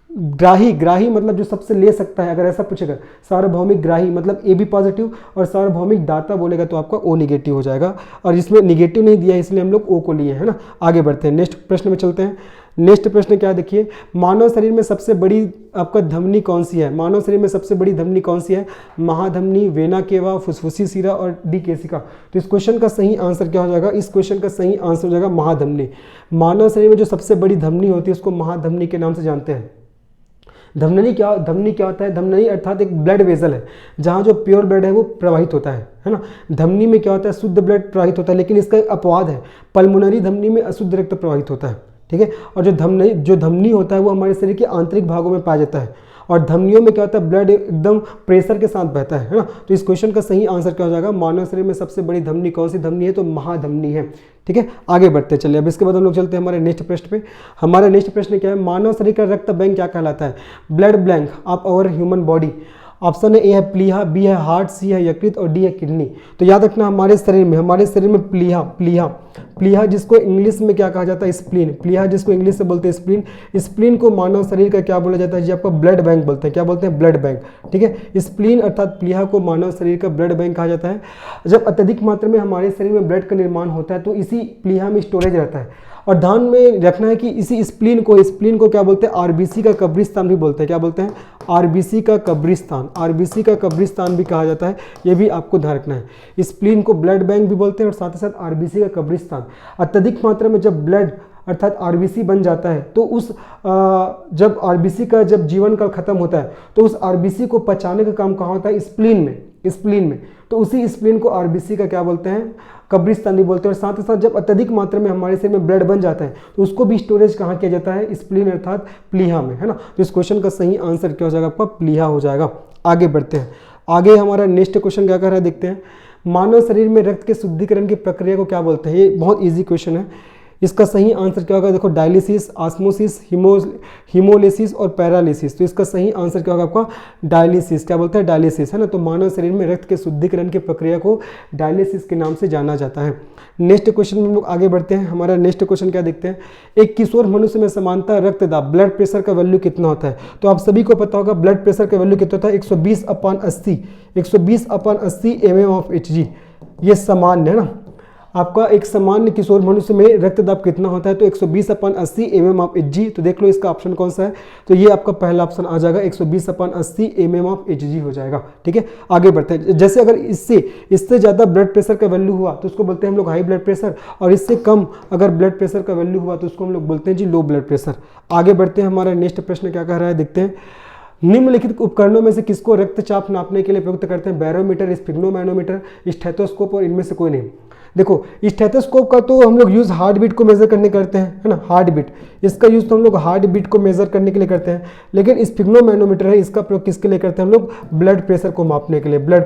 ग्राही मतलब जो सबसे ले सकता है, अगर ऐसा पूछेगा सार्वभौमिक ग्राही मतलब ए बी पॉजिटिव, और सार्वभौमिक दाता बोलेगा तो आपका ओ निगेटिव हो जाएगा। और इसमें निगेटिव नहीं दिया इसलिए हम लोग ओ को लिए, है ना। आगे बढ़ते हैं, नेक्स्ट प्रश्न में चलते हैं। नेक्स्ट प्रश्न क्या देखिए, मानव शरीर में सबसे बड़ी आपका धमनी कौन सी है? मानव शरीर में सबसे बड़ी धमनी कौन सी है? महाधमनी, वेना केवा, फुसफुसी सिरा और डी केसिका। तो इस क्वेश्चन का सही आंसर क्या हो जाएगा? इस क्वेश्चन का सही आंसर हो जाएगा महाधमनी। मानव शरीर में जो सबसे बड़ी धमनी होती है उसको महाधमनी के नाम से जानते हैं। धमनी क्या होता है? धमनी अर्थात एक ब्लड वेसल है जहाँ जो प्योर ब्लड है वो प्रवाहित होता है ना। धमनी में क्या होता है? शुद्ध ब्लड प्रवाहित होता है, लेकिन इसका एक अपवाद है, पल्मोनरी धमनी में अशुद्ध रक्त प्रवाहित होता है, ठीक है। और जो धमनी होता है वो हमारे शरीर के आंतरिक भागों में पाया जाता है, और धमनियों में क्या होता है, ब्लड एकदम प्रेशर के साथ बहता है ना। तो इस क्वेश्चन का सही आंसर क्या हो जाएगा, मानव शरीर में सबसे बड़ी धमनी कौन सी धमनी है, तो महाधमनी है, ठीक है। आगे बढ़ते चलिए, अब इसके बाद हम लोग चलते हैं हमारे नेक्स्ट प्रश्न पे। हमारा नेक्स्ट प्रश्न क्या है, मानव शरीर का रक्त बैंक क्या कहलाता है, blood bank of our human body. Option A है प्लीहा, बी है हार्ट, सी है यकृत और डी है किडनी। तो याद रखना हमारे शरीर में प्लीहा जिसको इंग्लिश में क्या कहा जाता है, स्प्लीन। प्लीहा जिसको इंग्लिश से बोलते हैं स्प्लीन। स्प्लीन को मानव शरीर का क्या बोला जाता है जी, आपका ब्लड बैंक बोलते हैं। क्या बोलते हैं, ब्लड बैंक, ठीक है। स्प्लीन अर्थात प्लीहा को मानव शरीर का ब्लड बैंक कहा जाता है। जब अत्यधिक मात्रा में हमारे शरीर में ब्लड का निर्माण होता है तो इसी प्लीहा में स्टोरेज रहता है। और ध्यान में रखना है कि इसी स्प्लीन को क्या बोलते हैं, आरबीसी का कब्रिस्तान भी बोलते हैं। क्या बोलते हैं, आरबीसी का कब्रिस्तान भी कहा जाता है, ये भी आपको ध्यान रखना है। स्प्लीन को ब्लड बैंक भी बोलते हैं और साथ ही साथ आरबीसी का कब्रिस्तान। अत्यधिक मात्रा में जब ब्लड अर्थात आरबीसी बन जाता है तो जब आरबीसी का जब जीवन काल खत्म होता है तो उस आरबीसी को पचाने का काम कहाँ होता है, स्प्लीन में। तो उसी स्प्लीन को आरबीसी का क्या बोलते हैं, कब्रिस्तान भी बोलते हैं। और साथ ही साथ जब अत्यधिक मात्रा में हमारे शरीर में ब्लड बन जाता है तो उसको भी स्टोरेज कहाँ किया जाता है, स्प्लीन अर्थात प्लीहा में, है ना। तो इस क्वेश्चन का सही आंसर क्या हो जाएगा, आपका प्लीहा हो जाएगा। आगे बढ़ते हैं, आगे हमारा नेक्स्ट क्वेश्चन क्या कर रहा है देखते हैं। मानव शरीर में रक्त के शुद्धिकरण की प्रक्रिया को क्या बोलते हैं, ये बहुत ईजी क्वेश्चन है। इसका सही आंसर क्या होगा, देखो डायलिसिस, ऑस्मोसिस, हीमोलिसिस और पैरालिसिस। तो इसका सही आंसर क्या होगा आपका, डायलिसिस। क्या बोलते हैं, डायलिसिस, है ना। तो मानव शरीर में रक्त के शुद्धिकरण की प्रक्रिया को डायलिसिस के नाम से जाना जाता है। नेक्स्ट क्वेश्चन में हम लोग आगे बढ़ते हैं। हमारा नेक्स्ट क्वेश्चन क्या देखते हैं, एक किशोर मनुष्य में समानता रक्तदाब ब्लड प्रेशर का वैल्यू कितना होता है। तो आप सभी को पता होगा ब्लड प्रेशर का वैल्यू कितना होता है, 120/80 mm/Hg। ये सामान्य है ना, आपका एक सामान्य किशोर मनुष्य में रक्तदाब कितना होता है, तो 120/80 mm/Hg। तो देख लो इसका ऑप्शन कौन सा है, तो ये आपका पहला ऑप्शन आ जाएगा, 120/80 mm/Hg हो जाएगा, ठीक है। आगे बढ़ते हैं, जैसे अगर इससे ज़्यादा ब्लड प्रेशर का वैल्यू हुआ तो उसको बोलते हैं हम लोग हाई ब्लड प्रेशर, और इससे कम अगर ब्लड प्रेशर का वैल्यू हुआ तो उसको हम लोग बोलते हैं जी लो ब्लड प्रेशर। आगे बढ़ते हैं, हमारा नेक्स्ट प्रश्न क्या कह रहा है देखते हैं। निम्नलिखित उपकरणों में से किसको रक्तचाप नापने के लिए प्रयुक्त करते हैं, बैरोमीटर, स्फिग्नोमैनोमीटर, स्टेथोस्कोप और इनमें से कोई नहीं। देखो स्टेथोस्कोप का तो हम लोग यूज़ हार्ट बीट को मेजर करने करते हैं, है ना, हार्ट बीट। इसका यूज़ तो हम लोग हार्ट बीट को मेजर करने के लिए करते हैं। लेकिन स्फिग्नोमैनोमीटर है, इसका प्रयोग किसके लिए करते हैं हम लोग, ब्लड प्रेशर को मापने के लिए। ब्लड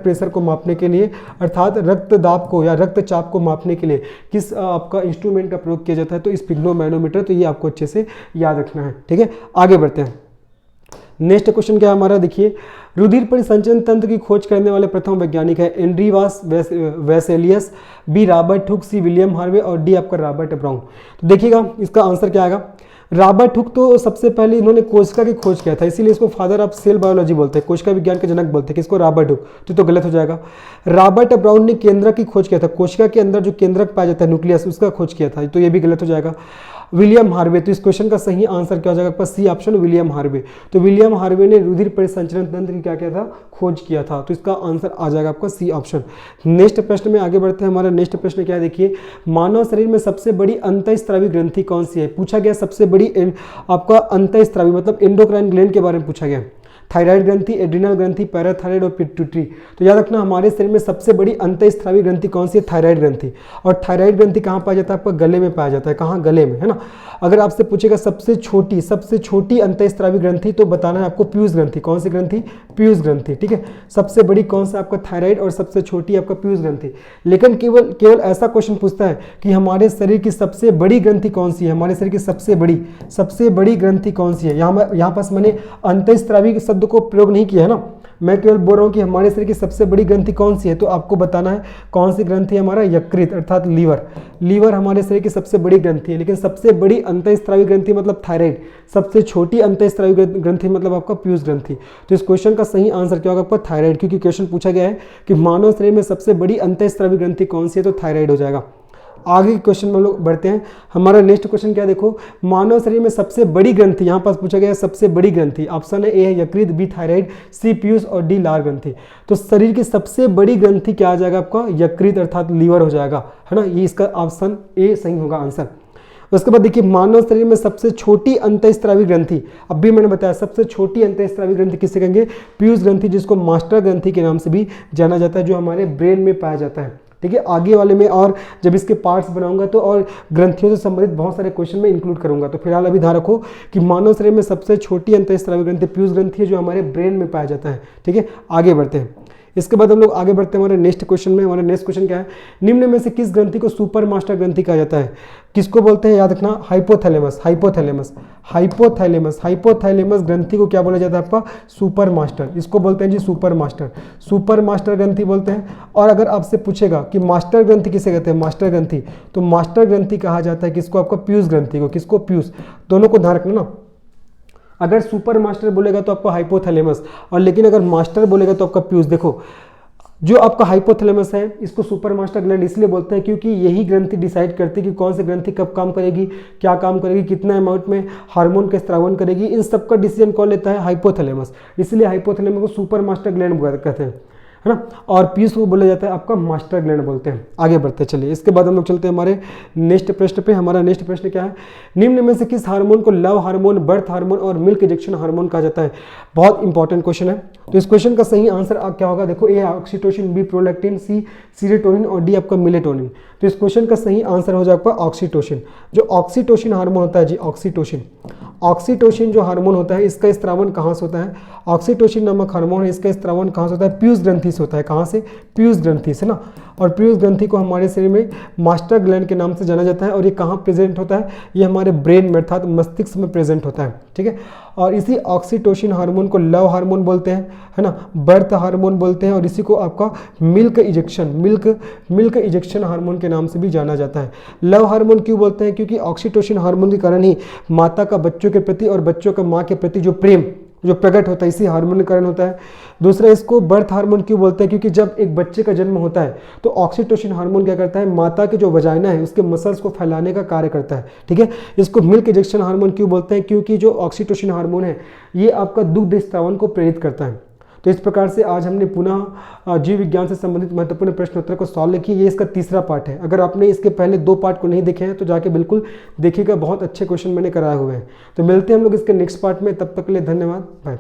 प्रेशर को मापने के लिए अर्थात रक्तदाब को या रक्तचाप को मापने के लिए किस आपका इंस्ट्रूमेंट का प्रयोग किया जाता है, तो स्फिग्नोमैनोमीटर। तो ये आपको अच्छे से याद रखना है, ठीक है। आगे बढ़ते हैं, नेक्स्ट क्वेश्चन क्या है हमारा देखिए। रुधिर परिसंचरण तंत्र की खोज करने वाले प्रथम वैज्ञानिक है Andreas Vesalius, B Robert Hooke, C William Harvey और डी आपका रॉबर्ट ब्राउन। तो देखिएगा इसका आंसर क्या आएगा। रॉबर्ट हुक तो सबसे पहले इन्होंने कोशिका की खोज किया था, इसीलिए इसको फादर ऑफ सेल बायोलॉजी बोलते हैं, कोशिका विज्ञान के जनक बोलते हैं किसको, रॉबर्ट हुक। तो गलत हो जाएगा। रॉबर्ट ब्राउन ने केंद्रक की खोज किया था, कोशिका के अंदर जो केंद्रक पाया जाता है न्यूक्लियस, उसका खोज किया था, तो ये भी गलत हो जाएगा। विलियम हार्वे, तो इस क्वेश्चन का सही आंसर क्या हो जाएगा आपका, सी ऑप्शन विलियम हार्वे। तो विलियम हार्वे ने रुधिर परिसंचरण तंत्र की क्या किया था, खोज किया था। तो इसका आंसर आ जाएगा आपका सी ऑप्शन। नेक्स्ट प्रश्न में आगे बढ़ते हैं। हमारा नेक्स्ट प्रश्न क्या है देखिए। मानव शरीर में सबसे बड़ी अंतःस्रावी ग्रंथि कौन सी है, पूछा गया सबसे बड़ी आपका अंतःस्रावी मतलब एंडोक्राइन ग्लैंड के बारे में पूछा गया। थायराइड ग्रंथि, एड्रिनल ग्रंथि, पैराथायराइड और पिट्यूटरी। तो याद रखना हमारे शरीर में सबसे बड़ी अंतःस्रावी ग्रंथि कौन सी है, थायराइड ग्रंथि। और थायराइड ग्रंथि कहाँ पाया जाता है, आपका गले में पाया जाता है। कहाँ, गले में, है ना। अगर आपसे पूछेगा सबसे छोटी अंतःस्रावी ग्रंथि, तो बताना है आपको पीयूष ग्रंथि। कौन सी ग्रंथि, पीयूष ग्रंथि, ठीक है। सबसे बड़ी कौन सा आपका थायराइड और सबसे छोटी आपका पीयूष ग्रंथि। लेकिन केवल ऐसा क्वेश्चन पूछता है कि हमारे शरीर की सबसे बड़ी ग्रंथि कौन सी है, हमारे शरीर की सबसे बड़ी ग्रंथि कौन सी है। यहाँ पास मैंने अंतःस्रावी शब्द को प्रयोग नहीं किया है ना, मैं केवल बोल रहा हूँ कि हमारे शरीर की सबसे बड़ी ग्रंथि कौन सी है। तो आपको बताना है कौन सी ग्रंथि है, हमारा यकृत अर्थात लीवर हमारे शरीर की सबसे बड़ी ग्रंथि है। लेकिन सबसे बड़ी अंतःस्रावी ग्रंथि मतलब थायराइड, सबसे छोटी अंतःस्रावी ग्रंथि मतलब आपका पीयूष ग्रंथि। तो इस क्वेश्चन का सही आंसर क्या होगा आपका, थायराइड, क्योंकि क्वेश्चन पूछा गया है कि मानव शरीर में सबसे बड़ी अंतःस्रावी ग्रंथि कौन सी है, तो थायराइड हो जाएगा। आगे के क्वेश्चन में हम लोग बढ़ते हैं। हमारा नेक्स्ट क्वेश्चन क्या देखो, मानव शरीर में सबसे बड़ी ग्रंथि, यहाँ पास पूछा गया है सबसे बड़ी ग्रंथि। ऑप्शन है ए है यकृत, बी थायराइड, सी पीयूष और डी लार ग्रंथि। तो शरीर की सबसे बड़ी ग्रंथि क्या आ जाएगा आपका, यकृत अर्थात लीवर हो जाएगा, है ना। ये इसका ऑप्शन ए सही होगा आंसर। उसके बाद देखिए मानव शरीर में सबसे छोटी अंतःस्रावी ग्रंथि, अब भी मैंने बताया सबसे छोटी अंतःस्रावी ग्रंथि किसे कहेंगे, पीयूष ग्रंथि, जिसको मास्टर ग्रंथि के नाम से भी जाना जाता है, जो हमारे ब्रेन में पाया जाता है। ठीक है। आगे वाले में और जब इसके पार्ट्स बनाऊंगा तो और ग्रंथियों से संबंधित बहुत सारे क्वेश्चन में इंक्लूड करूंगा। तो फिलहाल अभी ध्यान रखो कि मानव शरीर में सबसे छोटी अंतःस्रावी ग्रंथि पीयूष ग्रंथि है, जो हमारे ब्रेन में पाया जाता है, ठीक है। आगे बढ़ते हैं। इसके बाद हम लोग आगे बढ़ते हैं हमारे नेक्स्ट क्वेश्चन में। हमारा नेक्स्ट क्वेश्चन क्या है, निम्न में से किस ग्रंथि को सुपर मास्टर ग्रंथि कहा जाता है? किसको बोलते हैं, याद रखना, हाइपोथैलेमस। हाइपोथैलेमस हाइपोथैलेमस हाइपोथैलेमस ग्रंथि को क्या बोला जाता है आपका? Super master. इसको बोलते हैं जी सुपर मास्टर, सुपर मास्टर ग्रंथि बोलते हैं। और अगर आपसे पूछेगा कि मास्टर ग्रंथि किसे कहते हैं, मास्टर ग्रंथि, तो मास्टर ग्रंथि कहा जाता है किसको? आपका पीयूष ग्रंथि को। किसको? पीयूष। दोनों को ध्यान रखना ना, अगर सुपर मास्टर बोलेगा तो आपका हाइपोथैलेमस, और लेकिन अगर मास्टर बोलेगा तो आपका पीयूष। देखो जो आपका हाइपोथैलेमस है इसको सुपर मास्टर ग्लैंड इसलिए बोलते हैं क्योंकि यही ग्रंथि डिसाइड करती है कि कौन सी ग्रंथि कब काम करेगी, क्या काम करेगी, कितना अमाउंट में हार्मोन का स्त्रावन करेगी, इन सब का डिसीजन कौन लेता है? हाइपोथैलेमस। इसलिए हाइपोथैलेमस को सुपर मास्टर ग्लैंड कहते हैं, है ना। और पीयूष को बोला जाता है आपका मास्टर ग्लैंड बोलते हैं। आगे बढ़ते चलिए, इसके बाद हम लोग चलते हैं हमारे नेक्स्ट प्रश्न पे। हमारा नेक्स्ट प्रश्न क्या है, निम्न में से किस हार्मोन को लव हार्मोन, बर्थ हार्मोन और मिल्क इंजेक्शन हार्मोन कहा जाता है? बहुत इंपॉर्टेंट क्वेश्चन है। तो इस क्वेश्चन का सही आंसर क्या होगा? देखो, ए ऑक्सीटोसिन, बी प्रोलैक्टिन, सी सीरोटोनिन और डी आपका मेलेटोनिन। तो इस क्वेश्चन का सही आंसर हो जाएगा ऑक्सीटोसिन। जो ऑक्सीटोसिन हार्मोन होता है जी, ऑक्सीटोसिन, ऑक्सीटोसिन जो हार्मोन होता है इसका स्त्रावन कहाँ से होता है? ऑक्सीटोसिन नामक हार्मोन है, इसका स्त्रावन कहाँ से होता है? पीयूष ग्रंथि से होता है। कहाँ से? पीयूष ग्रंथि से ना। और पीयूष ग्रंथि को हमारे शरीर में मास्टर ग्लैंड के नाम से जाना जाता है। और ये कहाँ प्रेजेंट होता है? ये हमारे ब्रेन में अर्थात मस्तिष्क में प्रेजेंट होता है, ठीक है। और इसी ऑक्सीटोसिन हार्मोन को लव हार्मोन बोलते हैं, है ना, बर्थ हार्मोन बोलते हैं, और इसी को आपका मिल्क इंजेक्शन हार्मोन के नाम से भी जाना जाता है। लव हार्मोन क्यों बोलते हैं? क्योंकि ऑक्सीटोसिन हार्मोन के कारण ही माता का बच्चों के प्रति और बच्चों का माँ के प्रति जो प्रेम जो प्रकट होता है इसी हार्मोन के कारण होता है। दूसरा, इसको बर्थ हार्मोन क्यों बोलते हैं? क्योंकि जब एक बच्चे का जन्म होता है तो ऑक्सीटोसिन हार्मोन क्या करता है? माता के जो वजाइना है उसके मसल्स को फैलाने का कार्य करता है, ठीक है। इसको मिल्क इंजेक्शन हार्मोन क्यों बोलते हैं? क्योंकि जो ऑक्सीटोसिन हार्मोन है ये आपका दुग्ध स्त्रावन को प्रेरित करता है। तो इस प्रकार से आज हमने पुनः जीव विज्ञान से संबंधित महत्वपूर्ण प्रश्न उत्तर को सॉल्व किया। ये इसका तीसरा पार्ट है। अगर आपने इसके पहले 2 पार्ट को नहीं देखे हैं तो जाके बिल्कुल देखिएगा, बहुत अच्छे क्वेश्चन मैंने कराए हुए हैं। तो मिलते हैं हम लोग इसके नेक्स्ट पार्ट में, तब तक के लिए धन्यवाद, बाय।